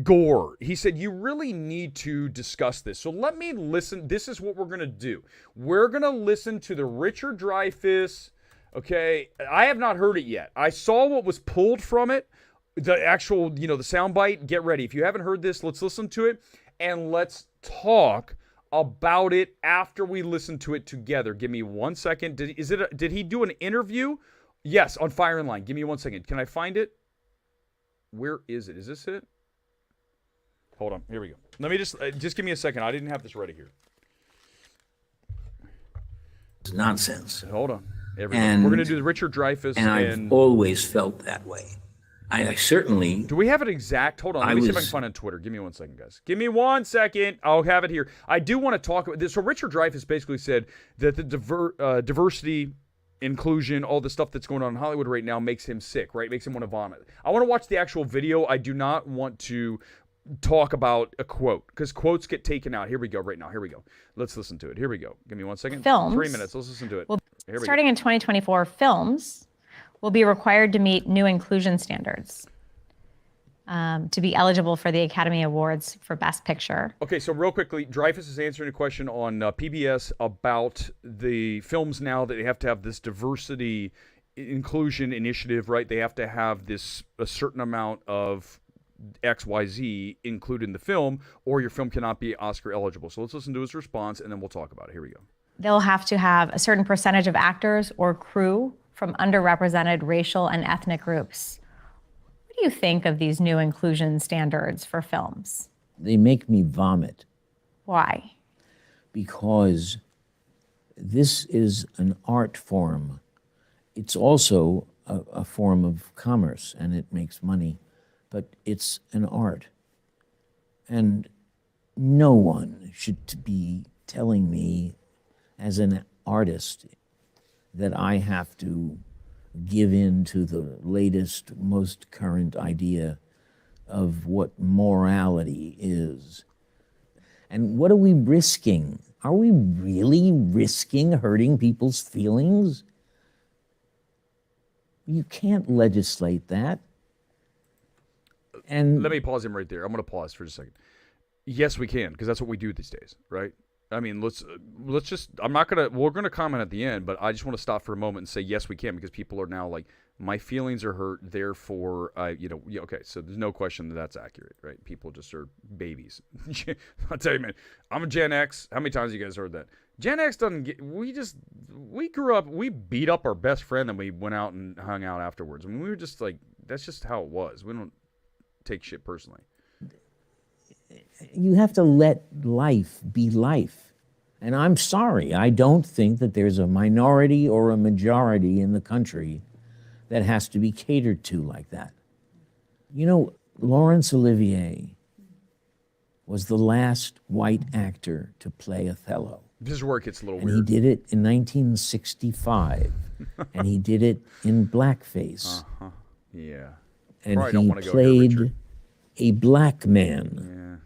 Gore, he said, you really need to discuss this. So let me listen. This is what we're going to do. We're going to listen to the Richard Dreyfuss. Okay. I have not heard it yet. I saw what was pulled from it. The actual, the soundbite. Get ready. If you haven't heard this, let's listen to it. And let's talk about it after we listen to it together. Give me 1 second. Did he do an interview? Yes, on Fire and Line. Give me 1 second. Can I find it? Where is it? Is this it? Hold on. Here we go. Let me just give me a second. I didn't have this ready here. It's nonsense. Hold on. We're going to do the Richard Dreyfuss. And I've always felt that way. I certainly... Do we have it exact? Hold on. Let me see if I can find it on Twitter. Give me 1 second, guys. Give me 1 second. I'll have it here. I do want to talk about this. So Richard Dreyfuss basically said that the diversity, inclusion, all the stuff that's going on in Hollywood right now makes him sick, right? Makes him want to vomit. I want to watch the actual video. I do not want to talk about a quote because quotes get taken out. Here we go right now. Here we go. Let's listen to it. Here we go. Give me 1 second. Films. 3 minutes. Let's listen to it. Well, here we starting go. in 2024, films will be required to meet new inclusion standards to be eligible for the Academy Awards for Best Picture. Okay, so real quickly, Dreyfuss is answering a question on PBS about the films now that they have to have this diversity inclusion initiative, right? They have to have a certain amount of XYZ included in the film, or your film cannot be Oscar eligible. So let's listen to his response, and then we'll talk about it. Here we go. They'll have to have a certain percentage of actors or crew from underrepresented racial and ethnic groups. What do you think of these new inclusion standards for films? They make me vomit. Why? Because this is an art form. It's also a form of commerce, and it makes money, but it's an art. And no one should be telling me as an artist that I have to give in to the latest, most current idea of what morality is. And what are we risking? Are we really risking hurting people's feelings? You can't legislate that. And let me pause him right there. I'm going to pause for just a second. Yes, we can, because that's what we do these days, right? I mean, let's just, we're going to comment at the end, but I just want to stop for a moment and say, yes, we can, because people are now like, my feelings are hurt, therefore, okay, so there's no question that that's accurate, right? People just are babies. I'll tell you, man, I'm a Gen X. How many times have you guys heard that? Gen X doesn't get, we grew up, we beat up our best friend and we went out and hung out afterwards. I mean, we were just like, that's just how it was. We don't take shit personally. You have to let life be life. And I'm sorry, I don't think that there's a minority or a majority in the country that has to be catered to like that. You know, Laurence Olivier was the last white actor to play Othello. This is where it gets a little And weird. he did it in 1965, and he did it in blackface. Yeah. And Probably don't he wanna go here, Richard. played a black man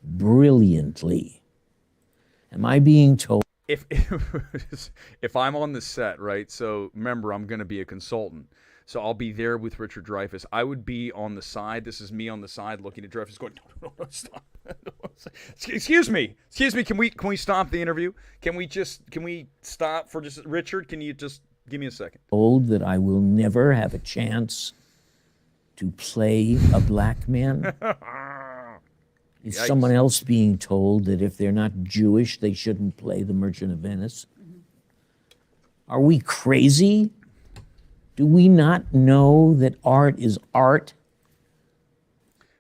brilliantly. Am I being told? If if I'm on the set, right? So remember, I'm going to be a consultant. So I'll be there with Richard Dreyfuss. I would be on the side. This is me on the side looking at Dreyfuss going, no, stop. Excuse me. Can we stop the interview? Can we stop for just Richard? Can you just give me a second? Told that I will never have a chance to play a black man? Is someone else being told that if they're not Jewish, they shouldn't play The Merchant of Venice? Are we crazy? Do we not know that art is art?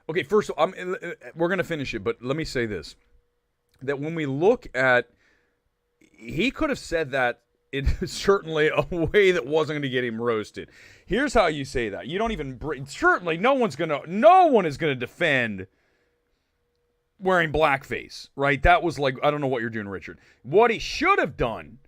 Okay, first, we're going to finish it, but let me say this. That when we look at, he could have said that in certainly a way that wasn't going to get him roasted. Here's how you say that. You don't even, certainly no one is going to defend wearing blackface, right? That was like, I don't know what you're doing, Richard. What he should have done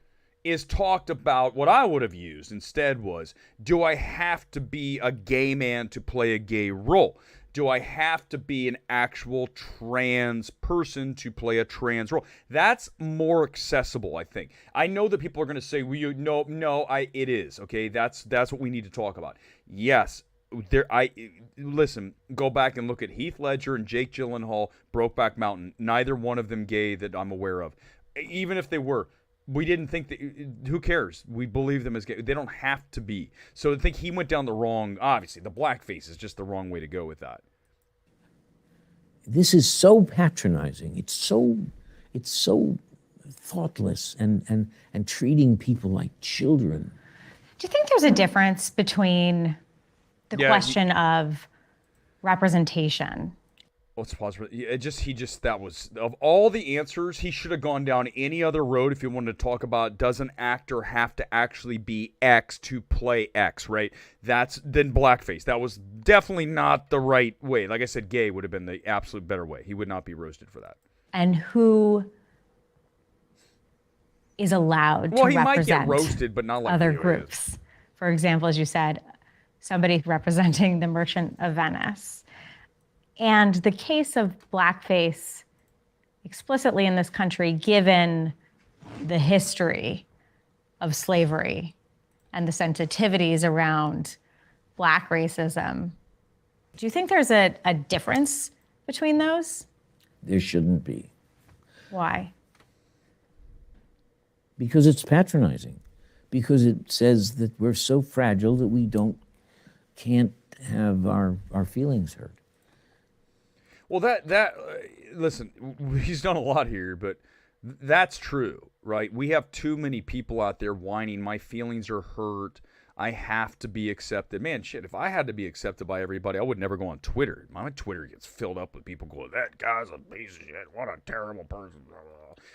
is talked about what I would have used instead was, do I have to be a gay man to play a gay role? Do I have to be an actual trans person to play a trans role? That's more accessible, I think. I know that people are going to say, well, it is, okay? That's what we need to talk about. Yes, listen, go back and look at Heath Ledger and Jake Gyllenhaal, Brokeback Mountain. Neither one of them gay that I'm aware of. Even if they were, we didn't think that. Who cares? We believe them as gay. They don't have to be. So I think he went down the wrong. Obviously, the blackface is just the wrong way to go with that. This is so patronizing. It's so thoughtless and treating people like children. Do you think there's a difference between the question of representation? Let's pause for that was, of all the answers, he should have gone down any other road if he wanted to talk about, does an actor have to actually be X to play X, right? Then blackface. That was definitely not the right way. Like I said, gay would have been the absolute better way. He would not be roasted for that. And who is allowed to he represent might get roasted, but not like other he is. groups? For example, as you said, somebody representing the Merchant of Venice. And the case of blackface explicitly in this country, given the history of slavery and the sensitivities around black racism, do you think there's a difference between those? There shouldn't be. Why? Because it's patronizing. Because it says that we're so fragile that we can't have our feelings hurt. Well, listen, he's done a lot here, but that's true, right? We have too many people out there whining, my feelings are hurt, I have to be accepted. Man, shit, if I had to be accepted by everybody, I would never go on Twitter. My Twitter gets filled up with people going, that guy's a piece of shit, what a terrible person.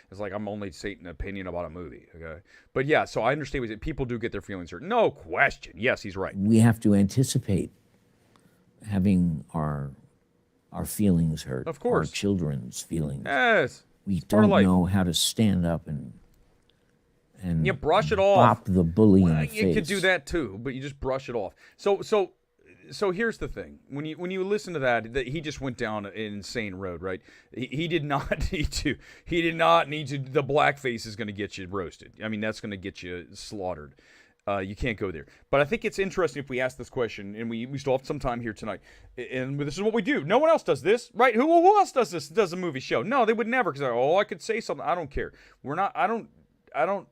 It's like I'm only stating an opinion about a movie, okay? But yeah, so I understand what people do get their feelings hurt. No question. Yes, he's right. We have to anticipate having our feelings hurt. Of course. Our children's feelings. Yes. We don't know how to stand up and you brush it off. Bop the bully in the face. You could do that too, but you just brush it off. So here's the thing: when you listen to that, he just went down an insane road, right? He did not need to. He did not need to. The blackface is going to get you roasted. I mean, that's going to get you slaughtered. You can't go there. But I think it's interesting if we ask this question, and we still have some time here tonight, and this is what we do. No one else does this, right? Who else does this? Does a movie show? No, they would never, because I could say something. I don't care. We're not. I don't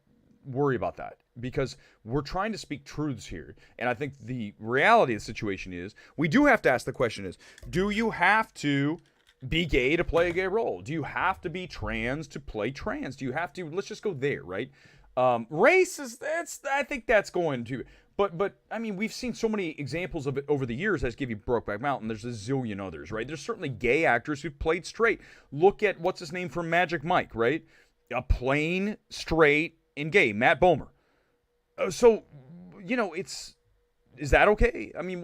worry about that, because we're trying to speak truths here. And I think the reality of the situation is we do have to ask the question is, do you have to be gay to play a gay role? Do you have to be trans to play trans? Do you have to, let's just go there, right? Race is, I think that's going to, but I mean, we've seen so many examples of it over the years. As give you Brokeback Mountain, there's a zillion others, right? There's certainly gay actors who've played straight. Look at, what's his name from Magic Mike, right? A plain, straight, and gay, Matt Bomer. So, is that okay? I mean,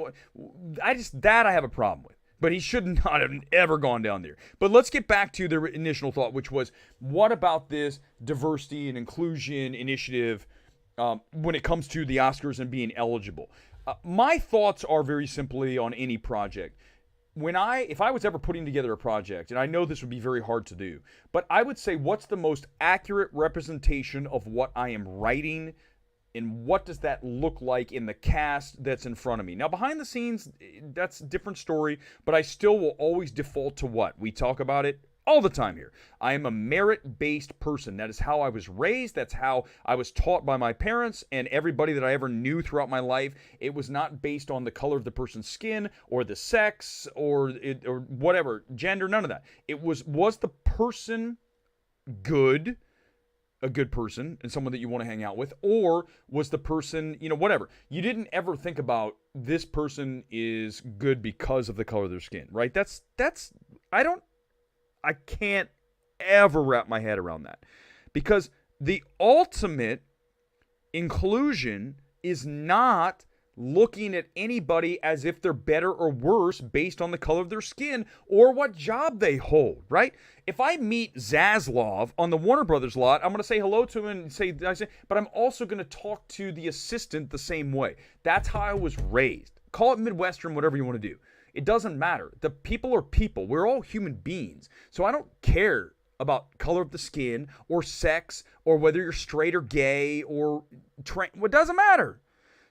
I have a problem with. But he should not have ever gone down there. But let's get back to the initial thought, which was, what about this diversity and inclusion initiative when it comes to the Oscars and being eligible? My thoughts are very simply on any project. If I was ever putting together a project, and I know this would be very hard to do, but I would say, what's the most accurate representation of what I am writing, and what does that look like in the cast that's in front of me? Now, behind the scenes, that's a different story, but I still will always default to what? We talk about it all the time here. I am a merit-based person. That is how I was raised. That's how I was taught by my parents and everybody that I ever knew throughout my life. It was not based on the color of the person's skin or the sex or whatever, gender, none of that. It was the person good, a good person and someone that you want to hang out with, or was the person, whatever. You didn't ever think about this person is good because of the color of their skin, right? I can't ever wrap my head around that, because the ultimate inclusion is not looking at anybody as if they're better or worse based on the color of their skin or what job they hold, right? If I meet Zaslav on the Warner Brothers lot, I'm going to say hello to him and but I'm also going to talk to the assistant the same way. That's how I was raised. Call it Midwestern, whatever you want to do. It doesn't matter. The people are people. We're all human beings. So I don't care about color of the skin or sex or whether you're straight or gay or it doesn't matter.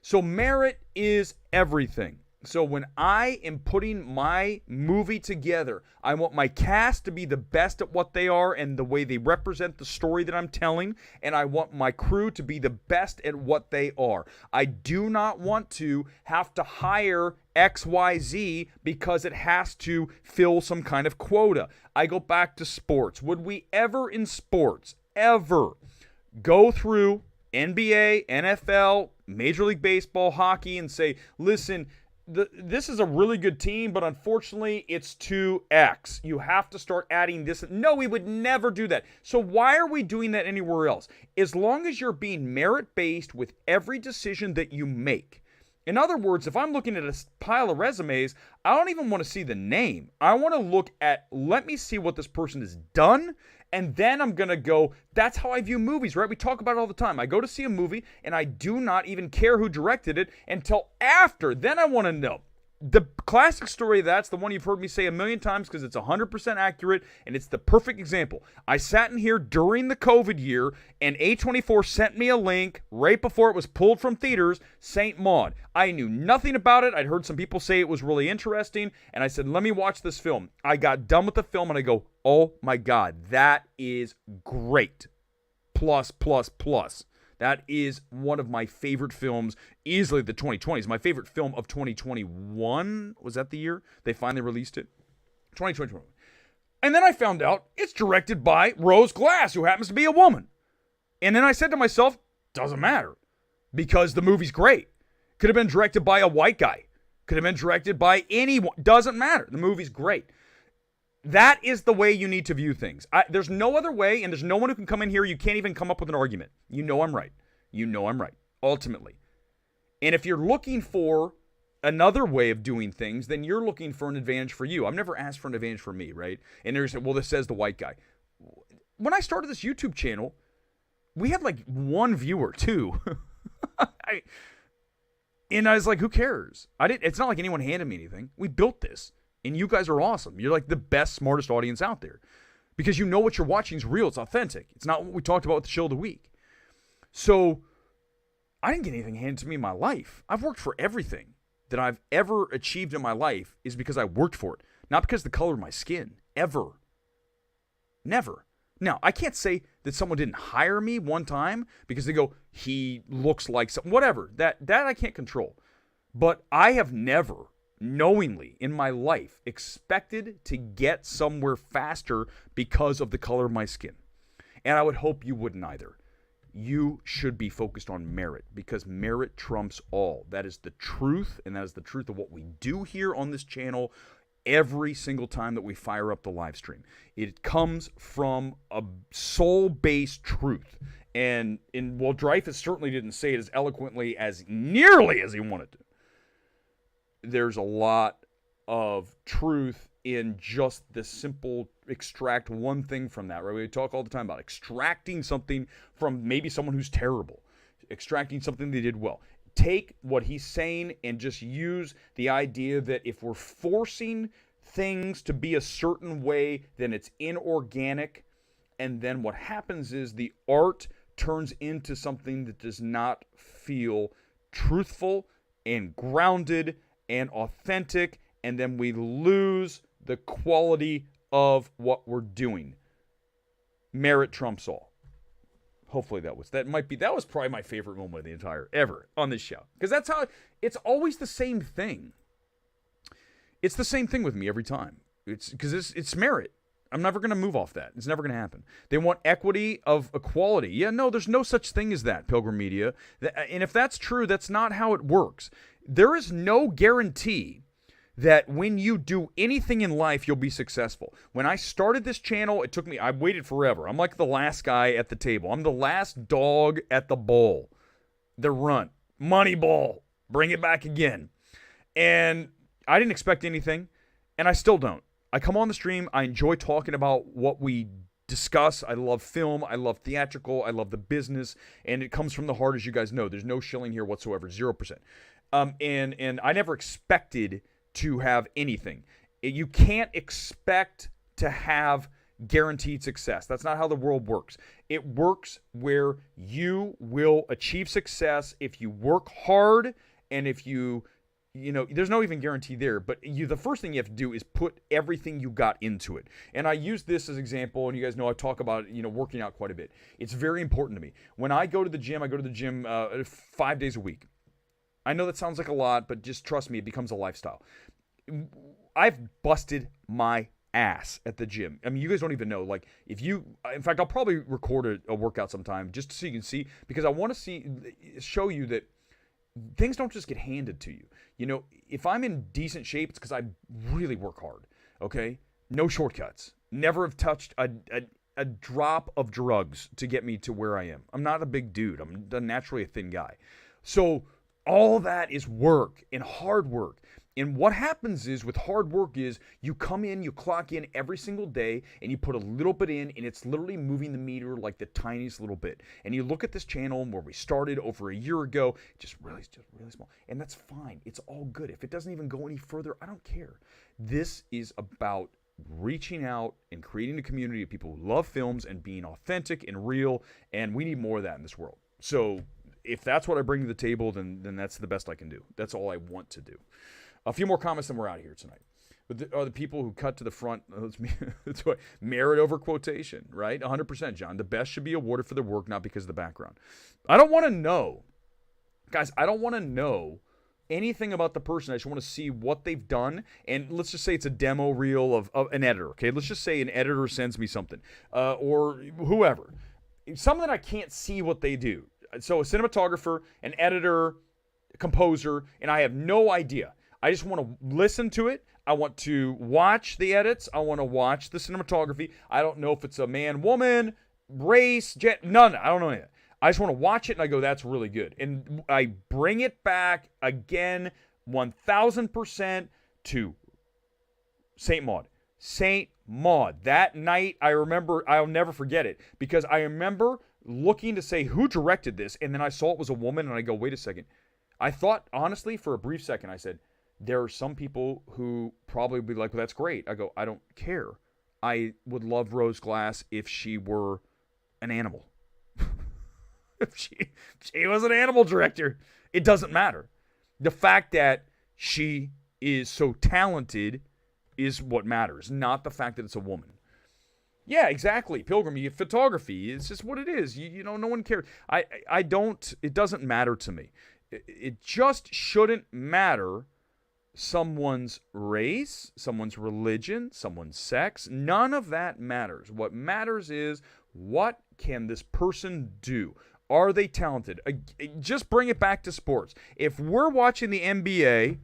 So merit is everything. So when I am putting my movie together, I want my cast to be the best at what they are and the way they represent the story that I'm telling, and I want my crew to be the best at what they are. I do not want to have to hire XYZ because it has to fill some kind of quota. I go back to sports. Would we ever in sports, ever go through NBA, NFL, Major League Baseball, hockey, and say, listen, this is a really good team, but unfortunately, it's 2X. You have to start adding this. No, we would never do that. So why are we doing that anywhere else? As long as you're being merit-based with every decision that you make. In other words, if I'm looking at a pile of resumes, I don't even want to see the name. I want to look at, let me see what this person has done, and then I'm going to go, that's how I view movies, right? We talk about it all the time. I go to see a movie, and I do not even care who directed it until after. Then I want to know. The classic story, that's the one you've heard me say a million times because it's 100% accurate, and it's the perfect example. I sat in here during the COVID year, and A24 sent me a link right before it was pulled from theaters, Saint Maud. I knew nothing about it. I'd heard some people say it was really interesting, and I said, let me watch this film. I got done with the film, and I go, oh my God, that is great. Plus, plus, plus. That is one of my favorite films, easily the 2020s. My favorite film of 2021. Was that the year they finally released it? 2021. And then I found out it's directed by Rose Glass, who happens to be a woman. And then I said to myself, doesn't matter, because the movie's great. Could have been directed by a white guy. Could have been directed by anyone. Doesn't matter. The movie's great. That is the way you need to view things. There's no other way, and there's no one who can come in here. You can't even come up with an argument. You know I'm right. You know I'm right, ultimately. And if you're looking for another way of doing things, then you're looking for an advantage for you. I've never asked for an advantage for me, right? And there's, well, this says the white guy. When I started this YouTube channel, we had like one viewer, too. And I was like, who cares? It's not like anyone handed me anything. We built this. And you guys are awesome. You're like the best, smartest audience out there. Because you know what you're watching is real. It's authentic. It's not what we talked about with the show of the week. So I didn't get anything handed to me in my life. I've worked for everything that I've ever achieved in my life is because I worked for it. Not because of the color of my skin. Ever. Never. Now, I can't say that someone didn't hire me one time because they go, he looks like something. Whatever. That I can't control. But I have never knowingly in my life expected to get somewhere faster because of the color of my skin. And I would hope you wouldn't either. You should be focused on merit because merit trumps all. That is the truth, and that is the truth of what we do here on this channel every single time that we fire up the live stream. It comes from a soul-based truth. And while Dreyfus certainly didn't say it as eloquently as nearly as he wanted to, there's a lot of truth in just the simple extract one thing from that, right? We talk all the time about extracting something from maybe someone who's terrible, extracting something they did well. Take what he's saying and just use the idea that if we're forcing things to be a certain way, then it's inorganic. And then what happens is the art turns into something that does not feel truthful and grounded and authentic. And then we lose the quality of what we're doing. Merit trumps all. Hopefully that was probably my favorite moment of the entire ever on this show, because that's how it's always the same thing. It's the same thing with me every time. It's because it's merit. I'm never going to move off that. It's never going to happen. They want equity of equality. Yeah, no, there's no such thing as that, Pilgrim Media. And if that's true, that's not how it works. There is no guarantee that when you do anything in life, you'll be successful. When I started this channel, I waited forever. I'm like the last guy at the table. I'm the last dog at the bowl. The runt. Money ball. Bring it back again. And I didn't expect anything, and I still don't. I come on the stream. I enjoy talking about what we discuss. I love film. I love theatrical. I love the business, and it comes from the heart, as you guys know. There's no shilling here whatsoever, 0%. And I never expected to have anything. You can't expect to have guaranteed success. That's not how the world works. It works where you will achieve success if you work hard, and if there's no even guarantee there, but the first thing you have to do is put everything you got into it. And I use this as an example, and you guys know I talk about working out quite a bit. It's very important to me. When I go to the gym, 5 days a week. I know that sounds like a lot, but just trust me, it becomes a lifestyle. I've busted my ass at the gym. I mean, you guys don't even know. Like, in fact, I'll probably record a workout sometime just so you can see, because I want to show you that things don't just get handed to you. If I'm in decent shape, it's because I really work hard. Okay, no shortcuts. Never have touched a drop of drugs to get me to where I am. I'm not a big dude. I'm naturally a thin guy. So all that is work and hard work. And what happens is with hard work is you come in, you clock in every single day, and you put a little bit in, and it's literally moving the meter like the tiniest little bit. And you look at this channel where we started over a year ago, just really small. And that's fine. It's all good. If it doesn't even go any further, I don't care. This is about reaching out and creating a community of people who love films and being authentic and real, and we need more of that in this world. So if that's what I bring to the table, then that's the best I can do. That's all I want to do. A few more comments and we're out of here tonight. But are the people who cut to the front, that's what, merit over quotation, right? 100%, John. The best should be awarded for their work, not because of the background. I don't want to know, guys, I don't want to know anything about the person. I just want to see what they've done. And let's just say it's a demo reel of an editor, okay? Let's just say an editor sends me something, or whoever. Something that I can't see what they do. So a cinematographer, an editor, a composer, and I have no idea. I just want to listen to it. I want to watch the edits. I want to watch the cinematography. I don't know if it's a man, woman, race, none. I don't know anything. I just want to watch it and I go, that's really good. And I bring it back again, 1000% to St. Maud. St. Maud. That night, I remember, I'll never forget it, because I remember looking to say who directed this, and then I saw it was a woman, and I go, wait a second. I thought, honestly, for a brief second, I said, there are some people who probably would be like, well, that's great. I go, I don't care. I would love Rose Glass if she were an animal. If she was an animal director, it doesn't matter. The fact that she is so talented is what matters, not the fact that it's a woman. Yeah, exactly. Pilgrim, you get photography. It's just what it is. No one cares. I don't, it doesn't matter to me. It just shouldn't matter someone's race, someone's religion, someone's sex. None of that matters. What matters is, what can this person do? Are they talented? Just bring it back to sports. If we're watching the NBA,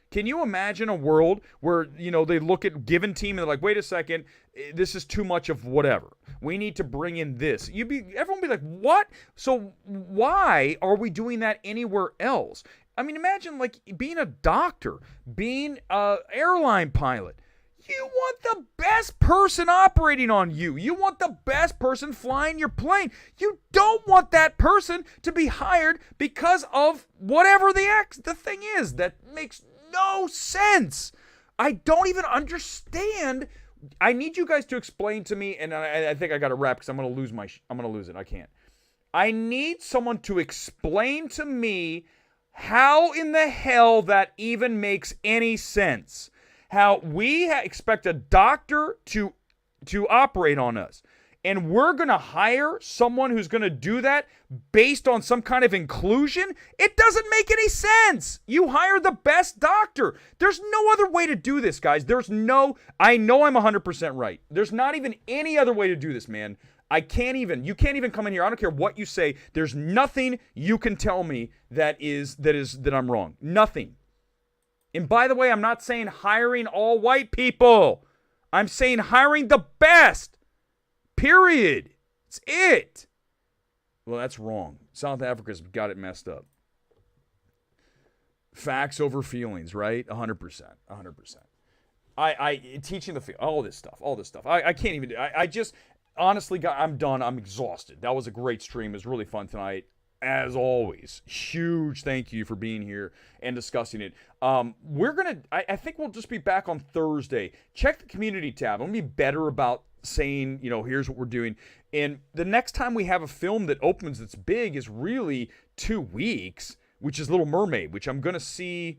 can you imagine a world where, they look at a given team and they're like, wait a second, this is too much of whatever. We need to bring in this. Everyone would be like, what? So why are we doing that anywhere else? I mean, imagine like being a doctor, being a airline pilot. You want the best person operating on you. You want the best person flying your plane. You don't want that person to be hired because of whatever the thing is. That makes no sense. I don't even understand. I need you guys to explain to me, and I think I got to wrap because I'm going to lose it. I can't. I need someone to explain to me how in the hell that even makes any sense. How we expect a doctor to operate on us, and we're going to hire someone who's going to do that based on some kind of inclusion? It doesn't make any sense. You hire the best doctor. There's no other way to do this, guys. I know I'm 100% right. There's not even any other way to do this, man. You can't even come in here. I don't care what you say. There's nothing you can tell me that I'm wrong. Nothing. And by the way, I'm not saying hiring all white people. I'm saying hiring the best. Period. It's it. Well, that's wrong. South Africa's got it messed up. Facts over feelings, right? 100%. 100%. I teaching the field, all this stuff. I can't even, I just, honestly, I'm done. I'm exhausted. That was a great stream. It was really fun tonight. As always, huge thank you for being here and discussing it. I think we'll just be back on Thursday. Check the community tab. I'm going to be better about saying, here's what we're doing. And the next time we have a film that opens that's big is really 2 weeks, which is Little Mermaid, which I'm going to see.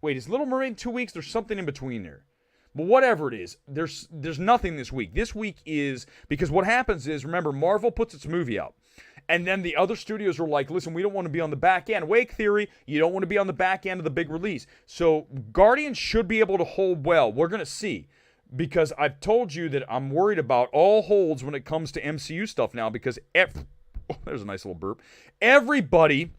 Wait, is Little Mermaid 2 weeks? There's something in between there. But whatever it is, there's nothing this week. This week is, because what happens is, remember, Marvel puts its movie out. And then the other studios are like, listen, we don't want to be on the back end. Wake Theory, you don't want to be on the back end of the big release. So Guardians should be able to hold well. We're going to see. Because I've told you that I'm worried about all holds when it comes to MCU stuff now. Because, there's a nice little burp. Everybody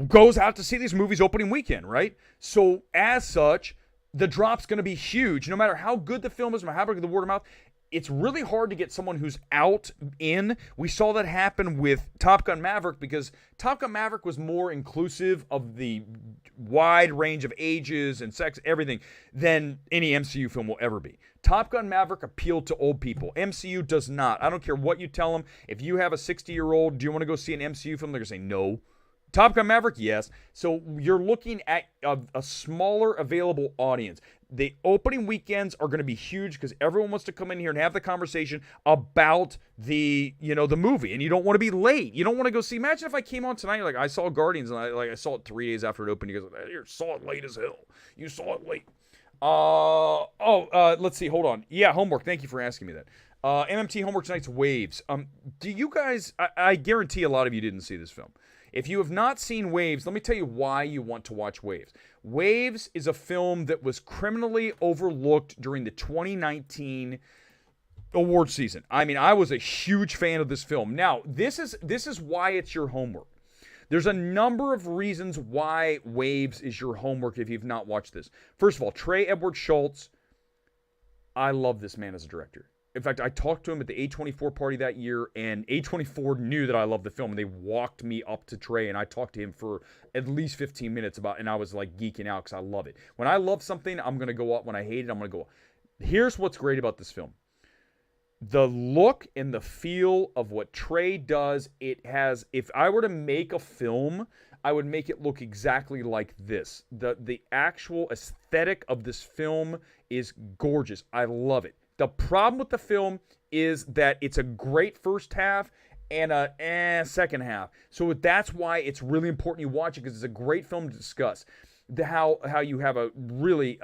goes out to see these movies opening weekend, right? So as such, the drop's going to be huge. No matter how good the film is, no matter how big the word of mouth, it's really hard to get someone who's out in. We saw that happen with Top Gun Maverick because Top Gun Maverick was more inclusive of the wide range of ages and sex, everything, than any MCU film will ever be. Top Gun Maverick appealed to old people. MCU does not. I don't care what you tell them. If you have a 60-year-old, do you want to go see an MCU film? They're going to say no. Top Gun Maverick, yes. So you're looking at a smaller available audience. The opening weekends are going to be huge because everyone wants to come in here and have the conversation about the movie, and you don't want to be late. You don't want to go see. Imagine if I came on tonight, like I saw Guardians, and I saw it 3 days after it opened. You guys, you saw it late as hell. You saw it late. Let's see. Hold on. Yeah, homework. Thank you for asking me that. MMT homework tonight's Waves. Do you guys? I guarantee a lot of you didn't see this film. If you have not seen Waves, let me tell you why you want to watch Waves. Waves is a film that was criminally overlooked during the 2019 award season. I mean, I was a huge fan of this film. Now, this is why it's your homework. There's a number of reasons why Waves is your homework if you've not watched this. First of all, Trey Edward Schultz. I love this man as a director. In fact, I talked to him at the A24 party that year, and A24 knew that I loved the film, and they walked me up to Trey, and I talked to him for at least 15 minutes and I was like geeking out because I love it. When I love something, I'm going to go up. When I hate it, I'm going to go up. Here's what's great about this film. The look and the feel of what Trey does, it has, if I were to make a film, I would make it look exactly like this. The actual aesthetic of this film is gorgeous. I love it. The problem with the film is that it's a great first half and a second half. So that's why it's really important you watch it, because it's a great film to discuss. How you have a really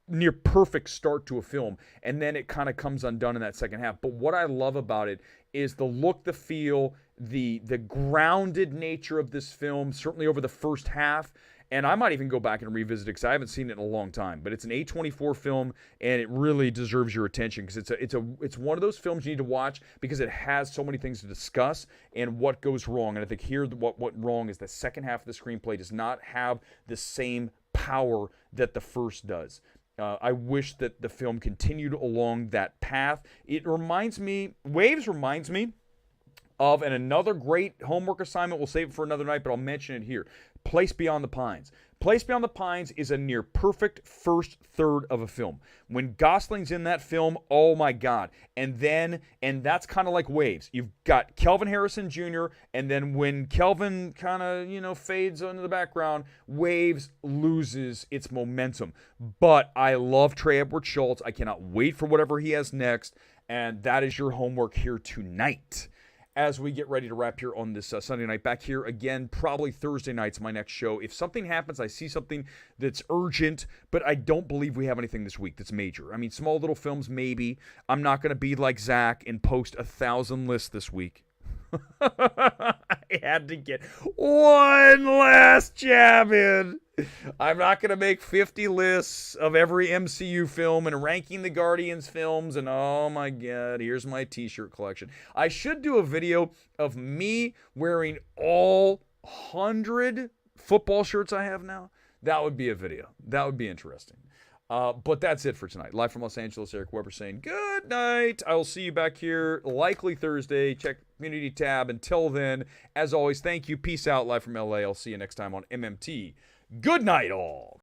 near perfect start to a film, and then it kind of comes undone in that second half. But what I love about it is the look, the feel, the grounded nature of this film, certainly over the first half. And I might even go back and revisit it because I haven't seen it in a long time. But it's an A24 film, and it really deserves your attention because it's one of those films you need to watch because it has so many things to discuss and what goes wrong. And I think here what went wrong is the second half of the screenplay does not have the same power that the first does. I wish that the film continued along that path. Waves reminds me of, and another great homework assignment, we'll save it for another night, but I'll mention it here. Place Beyond the Pines. Place Beyond the Pines is a near perfect first third of a film. When Gosling's in that film, oh my God. And that's kind of like Waves. You've got Kelvin Harrison Jr., and then when Kelvin kind of, fades into the background, Waves loses its momentum. But I love Trey Edward Schultz. I cannot wait for whatever he has next. And that is your homework here tonight, as we get ready to wrap here on this Sunday night. Back here again, probably Thursday night's my next show. If something happens, I see something that's urgent, but I don't believe we have anything this week that's major. I mean, small little films, maybe. I'm not going to be like Zach and post 1,000 lists this week. I had to get one last jab in. I'm not going to make 50 lists of every MCU film and ranking the Guardians films, and oh my God, here's my t-shirt collection. I should do a video of me wearing all 100 football shirts I have now. That would be a video. That would be interesting. But that's it for tonight. Live from Los Angeles, Eric Weber saying good night. I will see you back here likely Thursday. Check community tab. Until then, as always, thank you. Peace out. Live from LA. I'll see you next time on MMT. Good night, all.